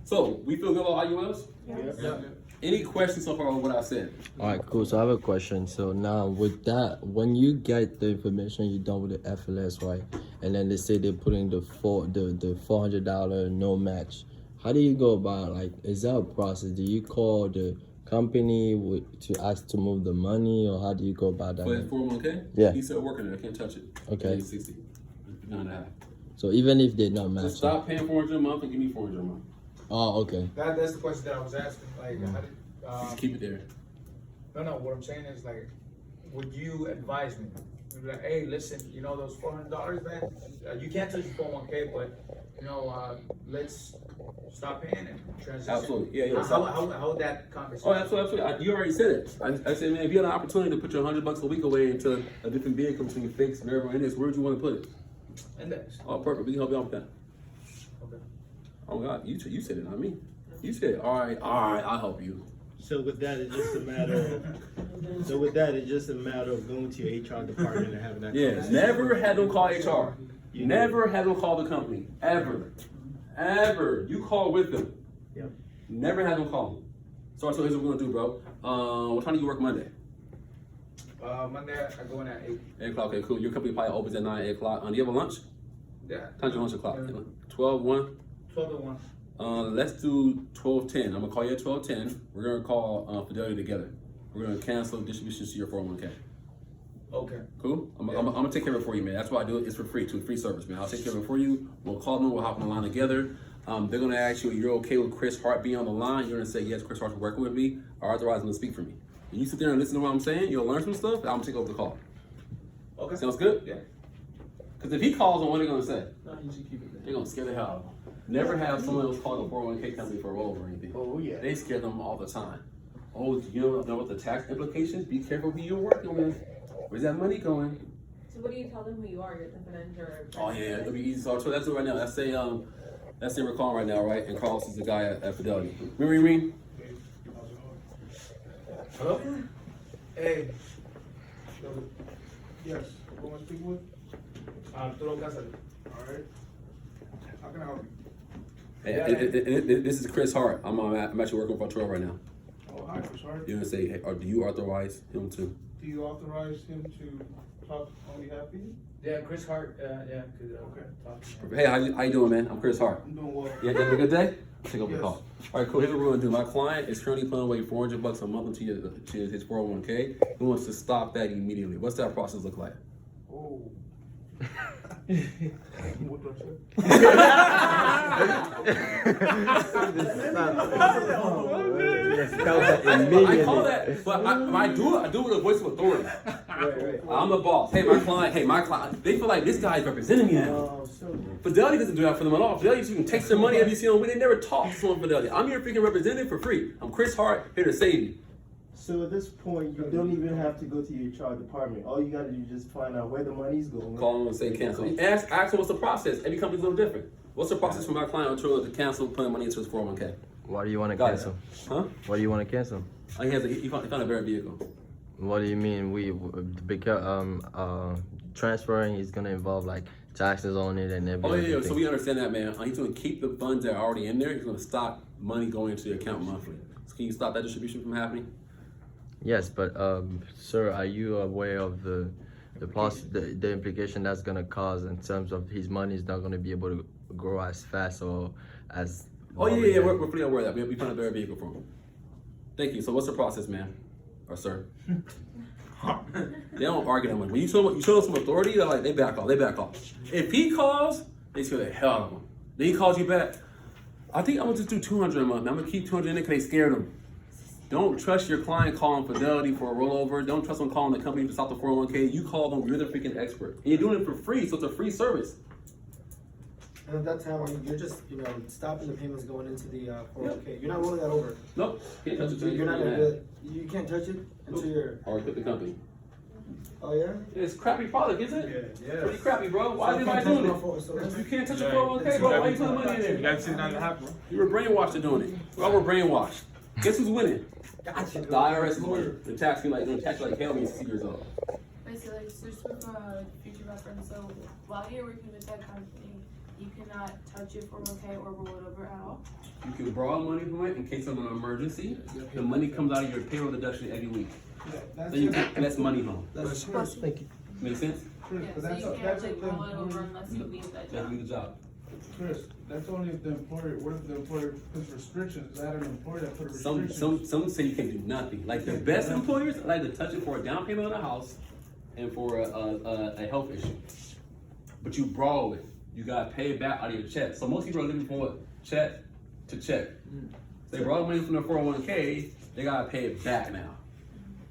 A: So we feel good about IULs?
G: Yeah.
A: Any questions so far on what I said?
B: All right, cool. So I have a question. So now with that, when you get the information you're done with the FLS, right? And then they say they're putting the $400 no match. How do you go about, like, is that a process? Do you call the company to ask to move the money, or how do you go about that?
A: For his 401k?
B: Yeah.
A: He's still working it. I can't touch it.
B: Okay.
A: He's 60. 9.5.
B: So even if they're not matching.
A: Just stop paying $400 a month and give me $400 a month.
B: Oh, okay.
G: That's the question that I was asking. Like, how did,
A: Just keep it there.
G: no, what I'm saying is, like, would you advise me? You'd be like, hey, listen, you know those $400, man? You can't touch your 401k, but, you know, let's stop paying and transition.
A: Absolutely. Yeah.
G: How would that conversation?
A: Oh, absolutely. You already said it. I said, man, if you had an opportunity to put your $100 a week away into a different vehicle between fixed, variable, index, where would you want to put it?
G: Index.
A: Oh, perfect. We can help you out with that.
G: Okay.
A: Oh God, you said it, not me. You said, all right, I'll help you.
J: So with that, it's just a matter of going to your HR department and having that
A: Yeah,
J: conversation.
A: never had them call HR. Never had them call the company. Ever. You call with them.
J: Yep.
A: Never had them call them. So here's what we're gonna do, bro. What time do you work Monday?
G: Monday I go in at 8.
A: 8 o'clock, okay, cool. Your company probably opens at 9, 8 o'clock. Do you have a lunch?
G: Yeah.
A: Time's your lunch o'clock?
G: Yeah.
A: 12, 1?
G: 12 to 1.
A: Let's do 12:10. I'm gonna call you at 12:10. We're gonna call Fidelity together. We're gonna cancel distributions to your 401k.
G: Okay.
A: Cool? I'm gonna take care of it for you, man. That's why I do it. It's for free too, free service, man. I'll take care of it for you. We'll call them. We'll hop on the line together. They're gonna ask you, you're okay with Chris Hart being on the line? You're gonna say, yes, Chris Hart's working with me, or otherwise, gonna speak for me. And you sit there and listen to what I'm saying. You'll learn some stuff. I'm gonna take over the call.
G: Okay.
A: Sounds good?
G: Yeah.
A: Because if he calls them, what are they gonna say?
G: No, you should keep it there.
A: They're gonna scare the hell out of them. Never have someone else call a 401k company for a rollover or anything.
J: Oh yeah.
A: They scare them all the time. Oh, you don't know what the tax implications? Be careful who you're working with. Where's that money going?
H: So what do you tell them who you are? You're the manager.
A: Oh yeah, it'll be easy. So that's it right now. Let's say we're calling right now, right? And Carlos is the guy at Fidelity. Remember you mean?
C: Hello? Hey. Yes, who am I speaking with?
G: Arturo Cáceres.
C: Alright. How can I help you?
A: Hey, this is Chris Hart. I'm actually working with Arturo right now.
C: Oh, hi, Chris Hart.
A: You're gonna say, hey, or do you authorize him to?
C: Do you authorize him to talk on behalf of you?
G: Yeah, Chris Hart, yeah, could,
C: Okay.
G: talk to me.
A: Hey, how you doing, man? I'm Chris Hart.
C: I'm doing well.
A: Yeah, you having a good day? I'll take over the
C: Yes.
A: call. All right, cool. Here's what we're gonna do. My client is currently putting away $400 a month into his 401k. He wants to stop that immediately. What's that process look like?
C: Oh. What do I
A: I call that, but I do it with a voice of authority. I'm the boss. Hey, my client. They feel like this guy's representing me now. Fidelity doesn't do that for them at all. Fidelity, you can text their money every single week. They never talk to someone Fidelity. I'm here freaking representing for free. I'm Chris Hart, here to save you.
J: So at this point, you don't even have to go to your HR department. All you gotta do is just find out where the money's going.
A: Call them and say cancel. Ask them what's the process. Every company's a little different. What's the process for my client Arturo to cancel putting money into his 401k?
B: Why do you want to
A: Got it.
B: cancel?
A: Huh?
B: Why do you want to cancel?
A: He found a better vehicle.
B: What do you mean? Because transferring is gonna involve like taxes on it and everything.
A: Oh yeah, so we understand that, man. He's gonna keep the funds that are already in there. He's gonna stop money going into your account monthly. So can you stop that distribution from happening?
B: Yes, but sir, are you aware of the implication that's gonna cause in terms of his money is not gonna be able to grow as fast or as?
A: Oh yeah, we're fully aware of that. We found a better vehicle for him. Thank you. So what's the process, man, or sir? They don't argue that much. When you show them some authority, they back off. If he calls, they scare the hell out of him. Then he calls you back. I think I'm gonna just do 200 a month. I'm gonna keep 200 in there because they scared him. Don't trust your client calling Fidelity for a rollover. Don't trust them calling the company to stop the 401k. You call them, you're the freaking expert. And you're doing it for free, so it's a free service.
F: And at that time, you're just, stopping the payments going into the 401k. You're not rolling that over.
A: Nope. Can't touch it.
F: You're not gonna do it. You can't touch it until you're.
A: Or quit the company.
F: Oh yeah.
A: It's a crappy product, isn't it? Yeah. Pretty crappy, bro. Why are you
F: can't
A: doing
F: touch
A: it? You can't touch your 401k, bro. Why you putting money in there?
G: You gotta sit down and have one.
A: You were brainwashed to doing it. Well, we're brainwashed. Guess who's winning?
F: Gotcha.
A: The IRS is winning. The tax you tax you like hell when you're 6 years old.
H: Basically, just for future reference, so while you're working with that company, you cannot touch it 401k or roll it over at all.
A: You can borrow money from it in case of an emergency. The money comes out of your payroll deduction every week.
C: That's
A: So you take less money home.
J: Thank you.
A: Make sense?
C: Chris,
H: Yeah,
C: but
H: so
C: that's,
H: you can't
C: that's
H: like
C: if
H: roll it over unless you leave that
A: Just
H: job.
A: leave the job.
C: Chris, that's only if the employer, what if the employer puts restrictions? Is that an employer that put restrictions?
A: Some say you can do nothing. Like the best employers like to touch it for a down payment on a house and for a health issue. But you borrow it. You gotta pay it back out of your check. So most people are living from what? Check to check. They borrow money from their 401k, they gotta pay it back now.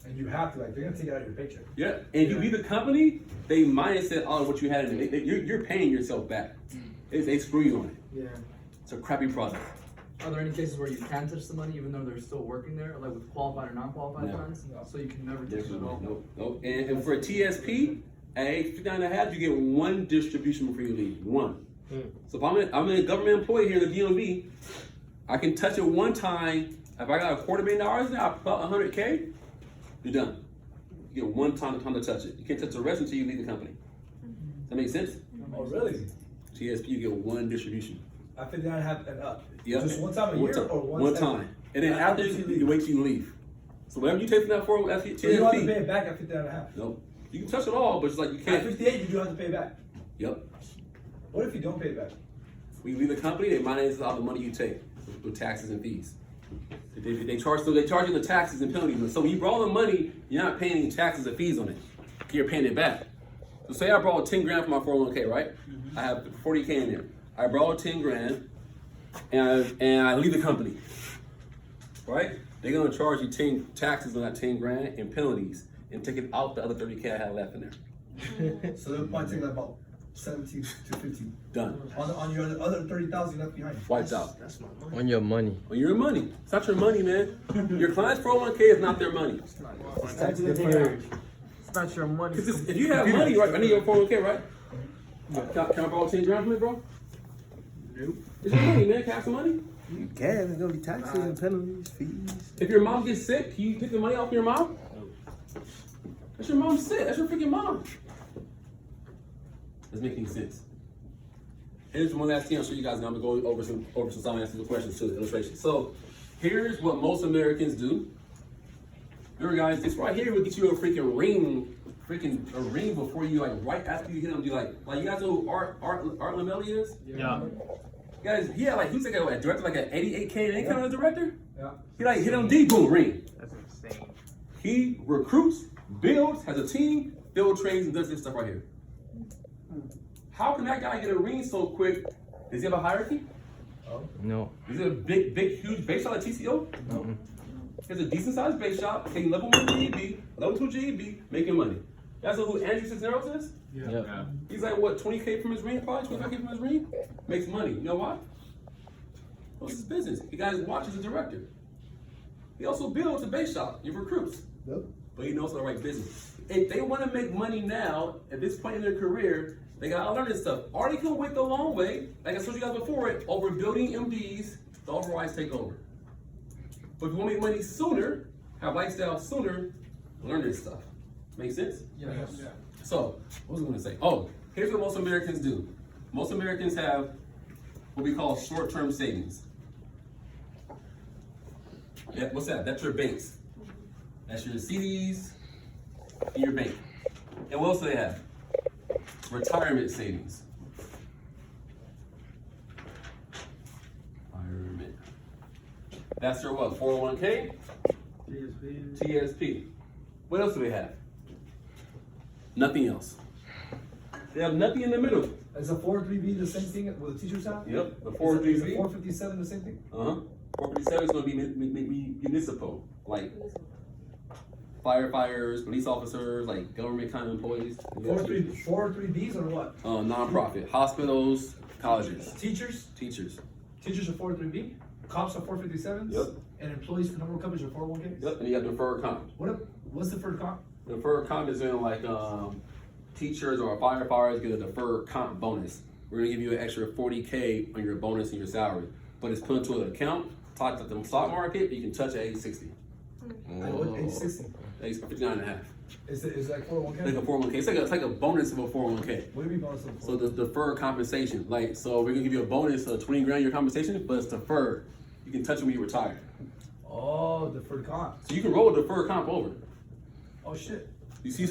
E: And you have to, they're gonna take it out of your paycheck.
A: Yeah, and if you leave the company, they minus it on what you had in it. You're paying yourself back. They screw you on it.
F: Yeah.
A: It's a crappy product.
K: Are there any cases where you can touch the money even though they're still working there, like with qualified or non-qualified
A: No.
K: funds? So you can never touch it at all?
A: Nope. And for a TSP, at age 59.5, you get one distribution before you leave. One. So if I'm a government employee here in the DMV, I can touch it one time. If I got $250,000 now, I put out 100K, you're done. You get one time to touch it. You can't touch the rest until you leave the company. Does that make sense?
E: Oh, really?
A: TSP, you get one distribution.
E: I figured I'd have an up.
A: Yep.
E: Just one time a year or
A: one time. And then after you wait till you leave. So whatever you take from that TSP.
E: So you don't have to pay it back at 59.5.
A: Nope. You can touch it all, but it's like you
E: At
A: can't.
E: 58, you do have to pay it back.
A: Yep.
E: What if you don't pay it back?
A: When you leave the company, they minus out the money you take with taxes and fees. They charge you the taxes and penalties. So when you borrow the money, you're not paying any taxes or fees on it. you're paying it back. So say I borrowed 10 grand from my 401k, right? I have 40K in there. I borrowed 10 grand and I leave the company, right? They're gonna charge you 10 taxes on that 10 grand and penalties and take it out the other 30K I had left in there.
E: So they're probably taking about 70 to 50.
A: Done.
E: On your other 30,000 left behind.
A: Wiped out.
J: That's my money.
B: On your money.
A: On your money. It's not your money, man. Your client's 401k is not their money.
J: It's tax deferred. It's not your money.
A: Because if you have money, right? I need your 401k, right? Can I borrow 10 grand from it, bro?
J: Nope.
A: It's your money, man. Can I have some money?
J: You can. There's gonna be taxes and penalties, fees.
A: If your mom gets sick, can you take the money off your mom? That's your mom's sick. That's your freaking mom. Doesn't make any sense. Here's one last thing I'll show you guys. Now I'm gonna go over some answers to questions to the illustration. So here's what most Americans do. Remember, guys, this right here will get you a freaking ring before you right after you hit them. Do you you guys know who Art Lamelli is?
K: Yeah.
A: Guys, he's like a director, like an 88K income as a director.
E: Yeah.
A: He hit them deep, boom, ring.
J: That's insane.
A: He recruits, builds, has a team, build trains, and does this stuff right here. How can that guy get a ring so quick? Does he have a hierarchy?
B: No.
A: Is it a big, huge base shop like TCO? No. He has a decent sized base shop, taking level 1 GEB, level 2 GEB, making money. That's who Andrew Cisneros is?
B: Yeah.
A: He's like, what, 20K from his ring, probably 25K from his ring? Makes money. You know why? What's his business? He got his watch as a director. He also builds a base shop. He recruits.
E: Yep.
A: But he knows how to write business. If they want to make money now, at this point in their career, they gotta learn this stuff. Or they can wait the long way, like I told you guys before, over building MDs, the overrides take over. But if you want to make money sooner, have lifestyle sooner, learn this stuff. Make sense?
E: Yes.
C: Yeah.
A: So, what was I gonna say? Oh, here's what most Americans do. Most Americans have what we call short-term savings. Yeah, what's that? That's your banks. That's your CDs in your bank. And what else do they have? Retirement savings. Retirement. That's your what? 401k? TSP. What else do they have? Nothing else. They have nothing in the middle.
E: Is a 403B the same thing with the teachers have?
A: Yep, the
E: Is
A: 403B.
E: a 457 the same thing?
A: 457 is going to be municipal, like firefighters, police officers, like government kind of employees.
E: 403Bs or what?
A: Non-profit, hospitals, colleges,
E: Teachers?
A: teachers.
E: Teachers are 403B? Cops are 457s?
A: Yep.
E: And employees for number coverage are 401Ks?
A: Yep, and you have deferred comp.
E: What's deferred comp?
A: Deferred comp is in like teachers or firefighters get a deferred comp bonus. We're gonna give you an extra 40K on your bonus and your salary, but it's put into an account, talked at the stock market. You can touch at age 60.
E: At what age 60?
A: Age 59 and a half.
E: Is it like 401K?
A: Like a 401K. It's like a bonus of a 401K.
E: What do you mean bonus of
A: So the deferred compensation, so we're gonna give you a bonus of 20 grand your compensation, but it's deferred. You can touch it when you retire.
E: Oh, deferred comp.
A: So you can roll a deferred comp over.
E: Oh shit.
A: You see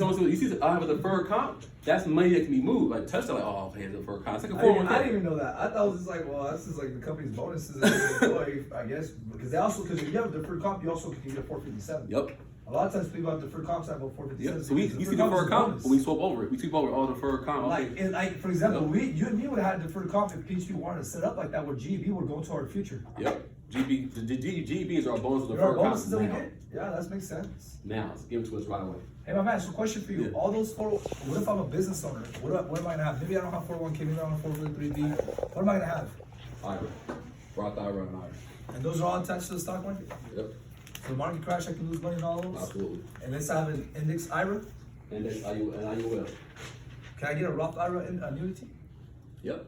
A: I have a deferred comp, that's money that can be moved. Like touch it, like, oh, I have a deferred comp. It's like a
E: I didn't
A: 401K.
E: even know that. I thought it was just like, well, this is like the company's bonuses as an employee, I guess. Because if you have a deferred comp, you also can get a 457.
A: Yep.
E: A lot of times people have deferred comps have a 457.
A: Yep. So we see deferred comp, but we swap over it. We swap over all deferred comp.
E: Like for example, you and me would have had deferred comp if PHP wanted to set up like that where GEB would go to our future.
A: Yep. GBs are our bonus of
E: There are
A: deferred comp.
E: bonuses that we get. Yeah, that makes sense.
A: Now, it's given to us right away.
E: Hey, my man, so question for you.
A: Yeah.
E: All those what if I'm a business owner? What am I gonna have? Maybe I don't have 401k, maybe I don't have 403b. What am I gonna have?
A: IRA. Roth IRA and IRA.
E: And those are all attached to the stock market?
A: Yep.
E: So the market crash, I can lose money in all those?
A: Absolutely.
E: And let's have an index IRA?
A: And that's IUL.
E: Can I get a Roth IRA annuity?
A: Yep.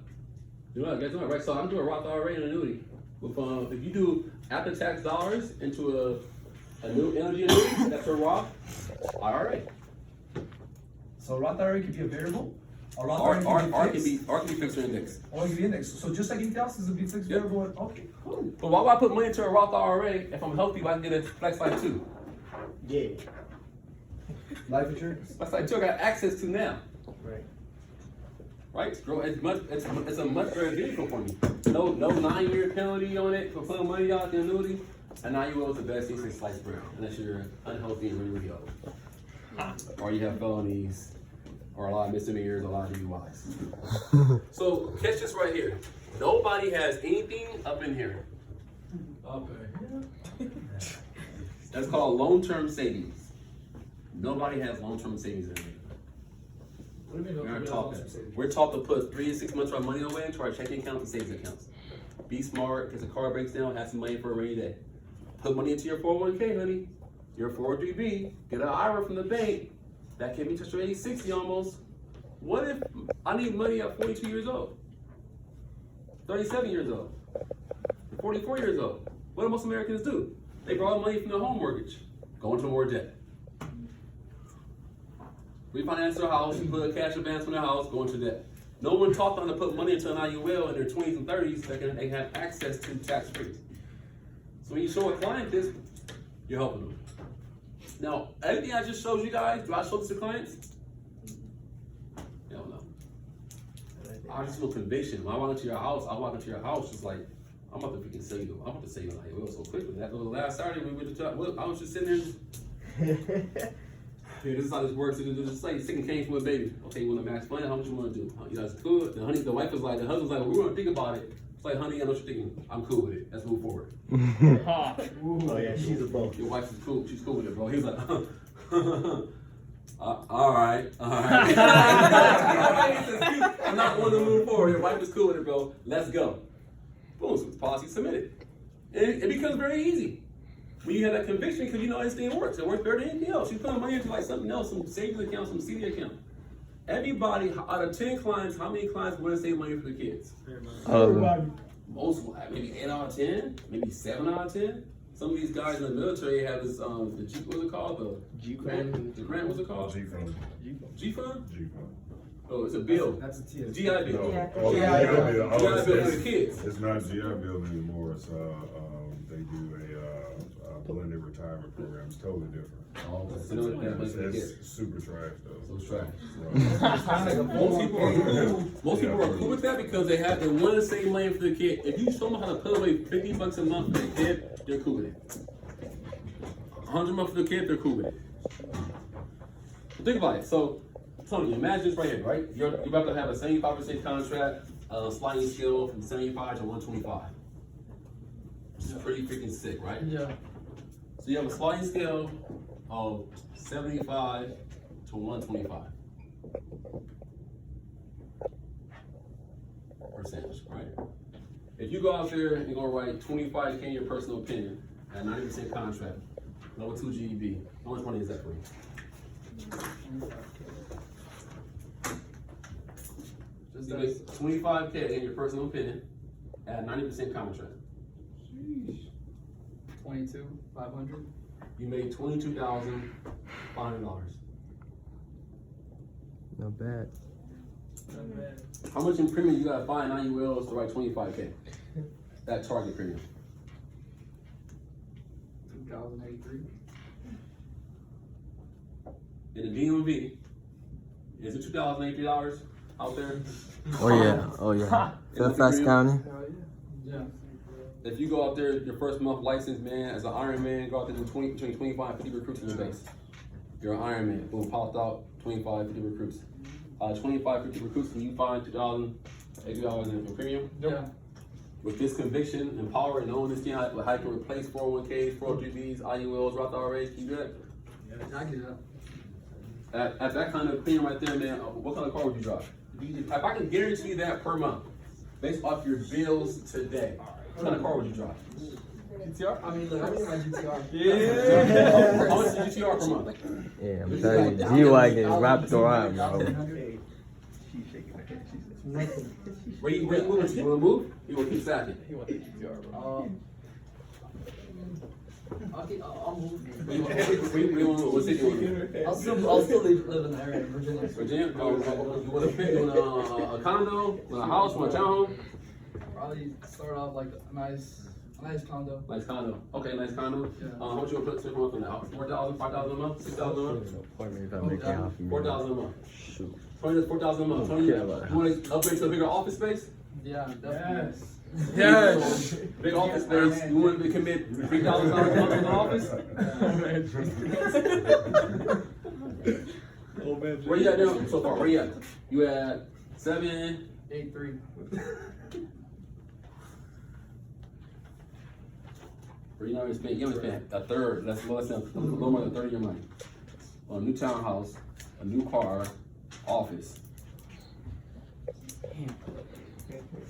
A: You know what, guys, right? So I'm doing a Roth IRA and annuity. With, if you do after-tax dollars into a new energy annuity, that's a Roth IRA.
E: So Roth IRA can be a variable? Or Roth
A: Or
E: IRA
A: can be fixed or index.
E: Or it can be index. So just like anything else, this will be fixed
A: Yep.
E: variable. Okay, cool.
A: But why would I put money into a Roth IRA if I'm healthy? If I can get a Flex Life 2?
J: Yeah.
E: Life insurance?
A: Flex Life 2 I got access to now.
J: Right.
A: Right? Bro, it's a much better vehicle for me. No 9-year penalty on it for putting money out the annuity. And IUL is the best thing since sliced bread, unless you're unhealthy and really old. or you have felonies, or a lot of misdemeanors, a lot of DUIs. So catch this right here. Nobody has anything up in here.
K: Okay.
A: That's called long-term savings. Nobody has long-term savings in here.
K: What do you mean?
A: We're
K: nobody
A: not
K: has
A: taught
K: long-term
A: that.
K: savings?
A: We're taught to put 3 to 6 months of our money away into our checking accounts and savings accounts. Be smart, because the car breaks down, have some money for a rainy day. Put money into your 401k, honey. Your 403b, get an IRA from the bank. That can be touched at age 60 almost. What if I need money at 42 years old? 37 years old? 44 years old? What do most Americans do? They borrow money from their home mortgage, go into more debt. Refinance their house, put a cash advance on their house, go into debt. No one taught them to put money into an IUL in their 20s and 30s that they have access to tax-free. So when you show a client this, you're helping them. Now, everything I just showed you guys, do I show this to clients? Hell no. I just feel conviction. When I walk into your house, it's like, I'm about to freaking sell you. I'm about to sell you an IUL so quickly. After the last Saturday, we went to church. I was just sitting there just, here, this is how this works. It's just like second came from a baby. Okay, you want to max plan? How much you want to do? You guys cool? The wife was like, the husband's like, well, we're going to think about it. It's like, honey, I know what you're thinking. I'm cool with it. Let's move forward.
J: Oh yeah, she's a boss.
A: Your wife is cool. She's cool with it, bro. He was like, all right. I'm not one to move forward. Your wife is cool with it, bro. Let's go. Boom, so policy submitted. And it becomes very easy. When you have that conviction, because you know this thing works. It works better than anything else. You put money into like something else, some savings account, some CD account. Everybody, out of 10 clients, how many clients want to save money for the kids? Most, maybe 8 out of 10, maybe 7 out of 10. Some of these guys in the military have this, the G, what's it called? The
J: G
A: grant, the grant, what's it called?
L: G fund.
A: G fund?
L: G fund.
A: Oh, it's a bill.
E: That's a TS.
A: GI bill.
L: No.
A: Oh, GI bill. GI bill for the kids.
L: It's not GI bill anymore. It's they do a blended retirement program. It's totally different.
A: Oh, so no,
L: It's super trash though.
A: So trash. Most people are cool with that because they want to save money for the kid. If you show them how to put away $50 a month for the kid, they're cool with it. $100 a month for the kid, they're cool with it. So think about it. So, Tony, imagine this right here, right? You're about to have a 75% contract, sliding scale from 75 to 125. Which is pretty freaking sick, right?
K: Yeah.
A: So you have a sliding scale of 75 to 125 percentage, right? If you go out there and go write 25K in your personal opinion at 90% contract, level 2 GEB, how much money is that for you? Just you make 25K in your personal opinion at 90% contract.
K: 22,500.
A: You made $22,500.
B: Not bad.
A: How much in premium you gotta buy in IULs to write 25K? That target premium.
K: 2,083.
A: In the DMV, is it $2,083 out there?
B: Oh yeah. Fairfax County.
K: Yeah.
A: If you go out there, your first month license, man, as an Iron Man, go out there and do between 25 and 50 recruits in your base. You're an Iron Man, boom, popped out, 25, 50 recruits. 25, 50 recruits, and you find $2,080 in premium.
K: Yeah.
A: With this conviction and power and knowing this thing, how you can replace 401ks, 403bs, IULs, Roth IRAs, can you do that?
K: Yeah, I can do that.
A: At that kind of premium right there, man, what kind of car would you drive? If I can guarantee that per month, based off your bills today, what kind of car would you drive?
K: GTR? I mean, look, I need my GTR.
A: Yeah. How much is GTR per month?
B: Yeah, I'm telling you, G-Wagon wrapped around, bro.
J: She's shaking her head. She's
A: Where you want to move? You want to keep stacking?
J: he wants GTR, bro.
K: I'll move.
A: What city you want to move?
K: I'll still live in the area, Virginia.
A: Virginia? You want to pick a condo, a house, a townhome?
K: Probably start off like a nice condo.
A: Nice condo. Okay, nice condo.
K: Yeah.
A: How much you want to put per month in the house? 4,000, 5,000 a month, 6,000 a month? 4,000 a month.
B: Shoot.
A: 4,000 a month. You want to upgrade to a bigger office space?
K: Yeah, definitely.
A: Yes. Big office space. You want to commit $3,000 a month in the office? Where you at now so far? Where you at? You at 7?
K: 8-3.
A: Where you only spent a third, a little more than a third of your money on a new townhouse, a new car, office.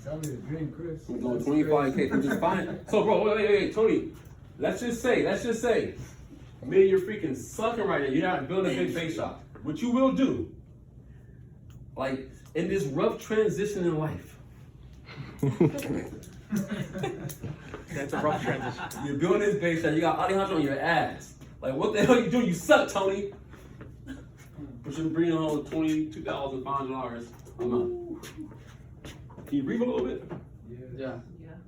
K: Sounds like a dream, Chris.
A: We're going 25K from just fine. So, bro, wait, Tony. Let's just say, man, you're freaking sucking right now. You're not building a big base shop. What you will do, like in this rough transition in life.
F: That's a rough transition.
A: You're building this base shop. You got Alejandro on your ass. Like, what the hell you doing? You suck, Tony. But you're bringing home $22,500 a month. Can you breathe a little bit?
K: Yeah.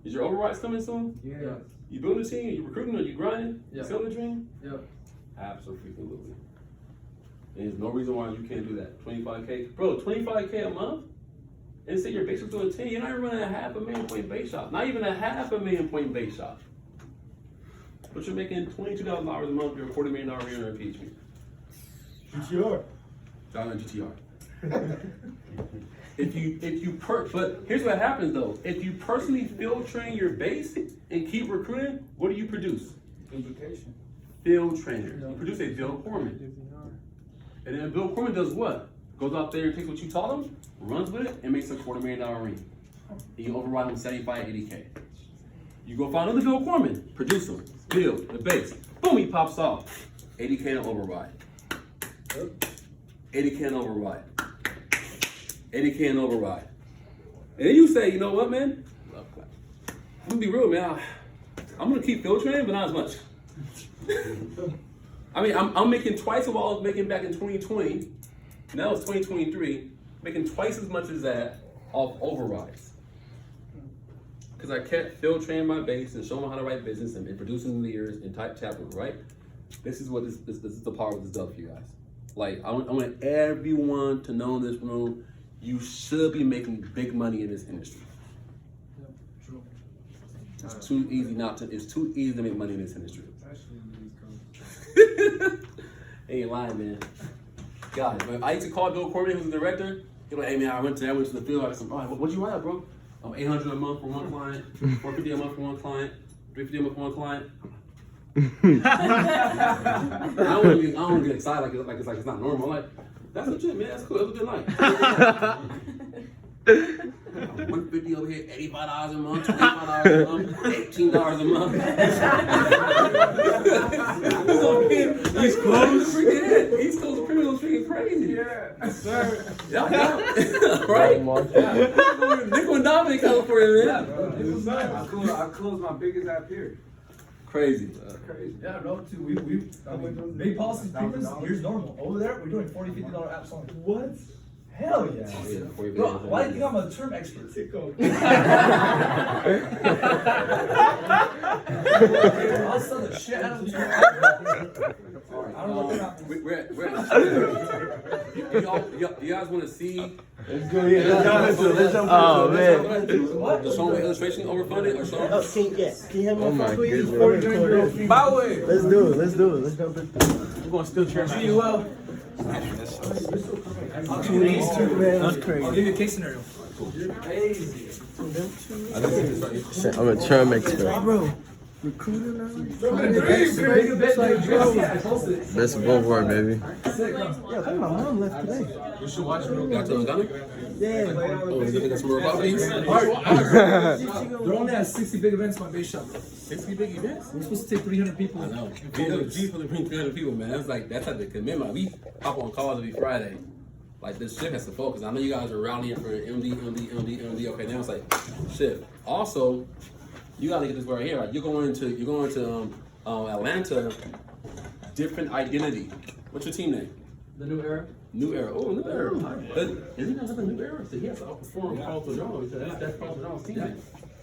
A: Is your overrides coming soon?
K: Yeah.
A: You building a team? You recruiting? Are you grinding?
K: Yeah.
A: Selling the dream?
K: Yep.
A: Absolutely. And there's no reason why you can't do that. 25K, bro. 25K a month. And say your base shop's doing 10. You're not even running a $500,000 base shop. Not even a $500,000 base shop. But you're making $22,000 a month. You're a $40 million year impeachment.
F: GTR.
A: Driving GTR. But here's what happens though. If you personally field train your base and keep recruiting, what do you produce?
G: Education.
A: Field trainer. You produce a Bill Corman. And then Bill Corman does what? Goes out there and takes what you taught him, runs with it, and makes a $40 million ring. And you override him 75, 80K. You go find another Bill Corman, produce him, build the base. Boom, he pops off. 80K in override. 80K in override. 80K in override. And then you say, you know what, man? I'm gonna be real, man. I'm gonna keep field training, but not as much. I mean, I'm making twice of what I was making back in 2020. Now it's 2023, making twice as much as that off overrides. Because I kept field training my base and showing them how to write business and producing leaders and type chapters, right? This is what this is the power of this does for you guys. Like, I want everyone to know in this room, you should be making big money in this industry.
K: Yeah, true.
A: It's too easy to make money in this industry. Ain't lying, man. God, I used to call Bill Corman, who's the director. He was like, hey man, I went to the field. I said, what'd you write, bro? $800 a month for one client, $450 a month for one client, $350 a month for one client. I don't get excited like it's not normal. I'm like, that's legit, man. That's cool. That's a good night. $150 over here, $85 a month, $25 a month, $18 a month. East Coast, East Coast criminals freaking crazy.
C: Yeah, sir.
A: Yeah. Right? Nickel and Diamond in California, man.
C: I closed my biggest app here.
A: Crazy.
C: Crazy.
E: Yeah, no, too. I mean, big policies, payments, here's normal. Over there, we're doing $40, $50 apps only. What? Hell yeah. Bro, why do you think I'm a term expert? I'll sell the shit out of the term. I don't know what
A: you guys want to see?
J: Let's go let's jump
B: Oh man.
A: Show me illustration overfunded or something?
J: Can you have
B: Oh my goodness.
G: By the way,
J: Let's do it. Let's jump in.
G: we're going to still chair IUL.
J: That's crazy.
E: I'll give you a case scenario.
B: I'm a term expert.
J: Bro, recruiter now?
B: Let's go for it, baby.
J: Yeah, I think my mom left today.
I: We should watch it.
A: Y'all tell them
J: Yeah.
A: Oh, is it some more copies?
E: They're only at 60 big events in my base shop.
A: 60 big events?
E: We're supposed to take 300 people.
A: I know. VOG for the bring 300 people, man. That's like the commitment. We hop on calls every Friday. Like this shit has to focus. I know you guys are rallying for MD. Okay, now it's like shit. Also, you gotta get this right here. Like you're going to Atlanta, different identity. What's your team name?
K: The New Era.
A: New Era. Oh, New Era. But isn't that a New Era? So he has to outperform Carl Padron because that's Carl Padron's team name.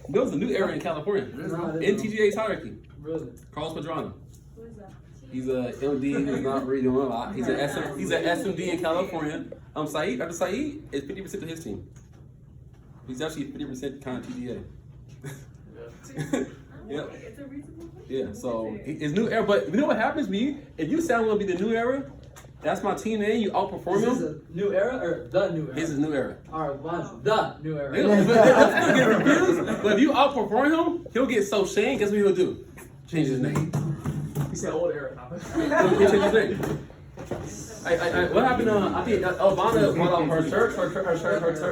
A: There was a New Era in California. In TGA's hierarchy.
K: Really?
A: Carlos Padron.
H: Who is that?
A: He's a MD who's not really doing a lot. He's an SMD in California. Saeed, Dr. Saeed is 50% of his team. He's actually 50% kind of TDA. Yeah.
H: It's a reasonable question.
A: Yeah, so it's New Era, but you know what happens to me? If you say I'm gonna be the New Era, That's my team, man. You outperform
K: Is this
A: him.
K: a new era or the new era?
A: His is new era.
K: Alright, well, the new era.
A: They don't get confused. But if you outperform him, he'll get so shamed. Guess what he'll do? Change his name.
E: He said old era.
A: He'll change his name. What happened? I think Alvana brought out her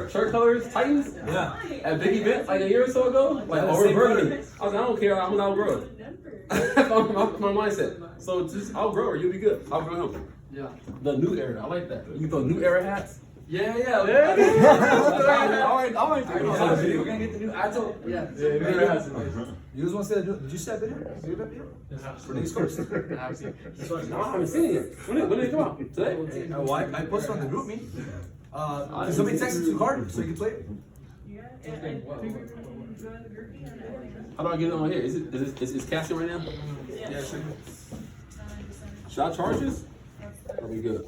A: shirt colors, Titans.
E: Yeah.
A: At big event like a year or so ago, like over burgundy. I was like, I don't care. I'm gonna outgrow it. That's my mindset. So just outgrow her. You'll be good. Outgrow him.
K: Yeah.
A: The new era. I like that. You throw new era hats.
K: Yeah.
A: All right.
K: We're gonna get the new. I told. Yeah.
E: You just want to say that? Did you see that video? See that video? For the East Coast.
A: No, I haven't seen it yet. When did it come out? Today?
E: Well, I posted on the group me. Somebody texted to card so you can play it.
A: How do I get it on here? Is casting right now?
E: Yeah, sure.
A: Should I charge this? Are we good?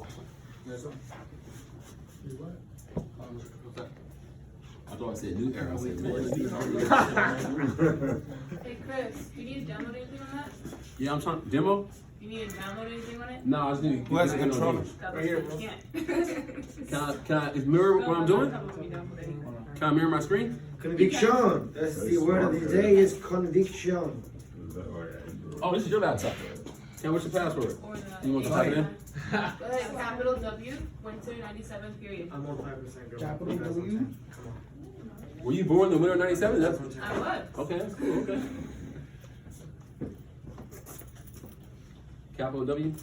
A: I thought I said new era. I said
H: Hey Chris, do you need to download anything on that?
A: yeah, I'm trying demo.
H: You need to download anything on it?
A: No, I just need to.
E: Who has a
A: get
E: controller?
H: Right here, bro.
A: Can I is mirror what I'm doing? Can I mirror my screen?
F: Conviction. That's the word of the day is conviction.
A: Oh, this is your laptop. Okay, what's your password? You want to type it in?
H: Go ahead, capital W, winter 97 period.
F: I'm on 5%.
J: Capital W.
A: Were you born in the winter of '97? That's
H: I was.
A: okay. That's cool. Okay. Capital W.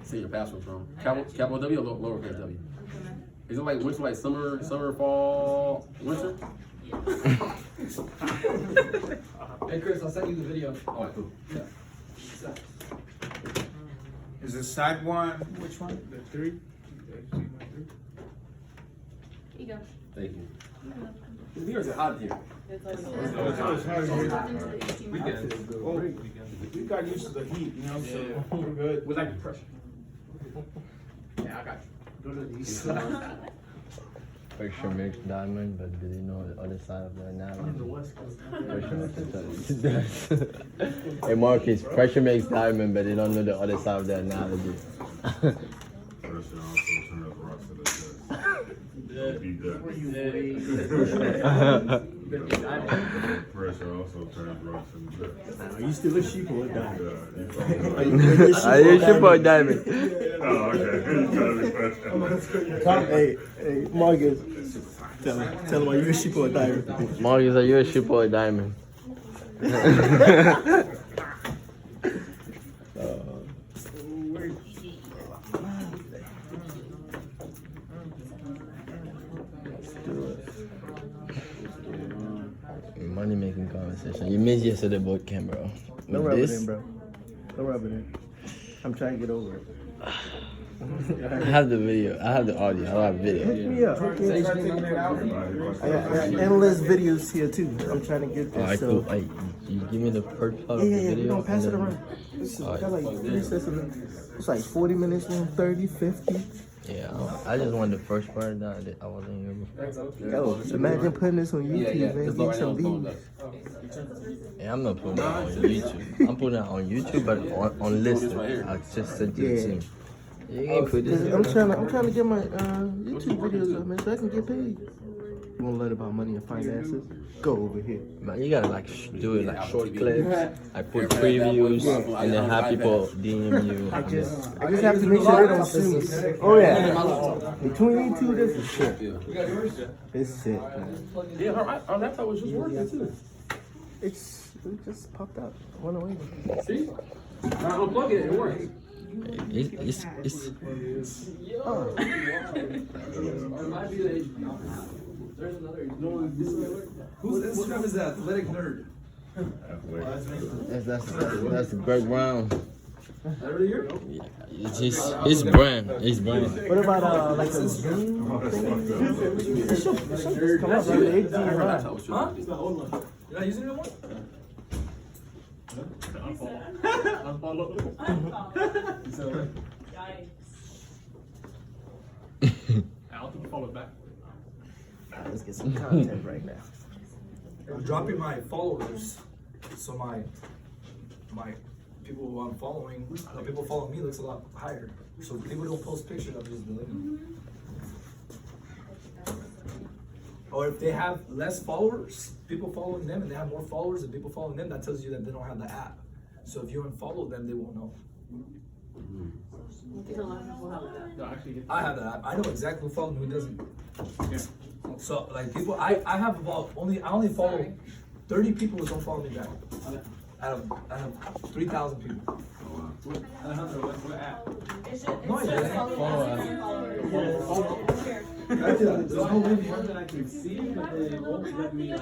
A: Say your password from capital W or lowercase w? Is it like winter, like summer, fall, winter?
K: Hey Chris, I'll send you the video.
A: All right, cool.
K: Yeah.
G: Is the side one?
K: Which one?
G: The 3?
H: Here you go.
A: Thank you. Here is it hot in here?
H: It's like
C: We got used to the heat, you know, so we're good.
E: We like the pressure.
K: Yeah, I got you.
C: Go to the east.
B: Pressure makes diamond, but do you know the other side of the analogy?
E: The West Coast.
B: Pressure makes Hey Marcus, pressure makes diamond, but they don't know the other side of the analogy.
L: Pressure also turns rocks to the chest. Be done. Pressure also turns rocks to the chest.
J: Are you still a sheep or a diamond?
B: Are you sheep or diamond?
L: Oh, okay.
J: Hey, Marcus. Tell him, are you a sheep or a diamond?
B: Marcus, are you a sheep or a diamond? Money making conversation. You missed yesterday boot camp, bro.
J: Don't
B: With
J: rub it
B: this,
J: in, bro. Don't rub it in. I'm trying to get over it.
B: I have the video. I have the audio. I have video.
J: Hit me up. I got endless videos here too. I'm trying to get this.
B: Alright,
J: So
B: cool. Hey, you give me the first part of the
J: yeah.
B: video.
J: We're gonna pass it
B: and then-
J: around. This is
B: Alright.
J: got like 3 sessions. It's like 40 minutes long, 30, 50.
B: Yeah, I just want the first part that I wasn't here before.
J: Yo, imagine putting this on YouTube, man.
A: This
J: Get
A: right now
J: some
A: is going
J: views.
B: Yeah, I'm not putting that on YouTube. I'm putting that on YouTube, but on listen. I just sent you the team. You can put this.
J: I'm trying to get my YouTube videos up, man, so I can get paid. You want to learn about money and finances? Go over here.
B: Man, you gotta like do it like short clips. I put previews, and then have people DM you.
J: I just have to make sure they don't sue me. Oh yeah. Between you two, this is shit. It's shit, man.
A: Yeah, our laptop was just working too.
J: It just popped out. Went away.
A: See? I unplug it, it works.
B: It's
J: Oh.
K: There's another.
E: Whose Instagram is that? Athletic nerd.
B: that's Greg Brown.
E: Every year?
B: Yeah, it's his brand. His brand.
J: What about like a Zoom thing? It should come up, right?
E: Huh? You're not using it anymore?
I: I'll follow back.
J: Let's get some content right now.
E: I'm dropping my followers. So my my people who I'm following, the people following me looks a lot higher. So if people don't post pictures, I'm just deleting them. Or if they have less followers, people following them, and they have more followers than people following them, that tells you that they don't have the app. So if you unfollow them, they won't know.
H: I think a lot of people have that.
I: No, actually,
E: I have the app. I know exactly who follows me, who doesn't. So like people, I have about I only follow 30 people who don't follow me back. Out of 3,000 people.
I: Alejandro, what app?
E: No, I didn't.
I: There's no one that I can see, but they won't let me.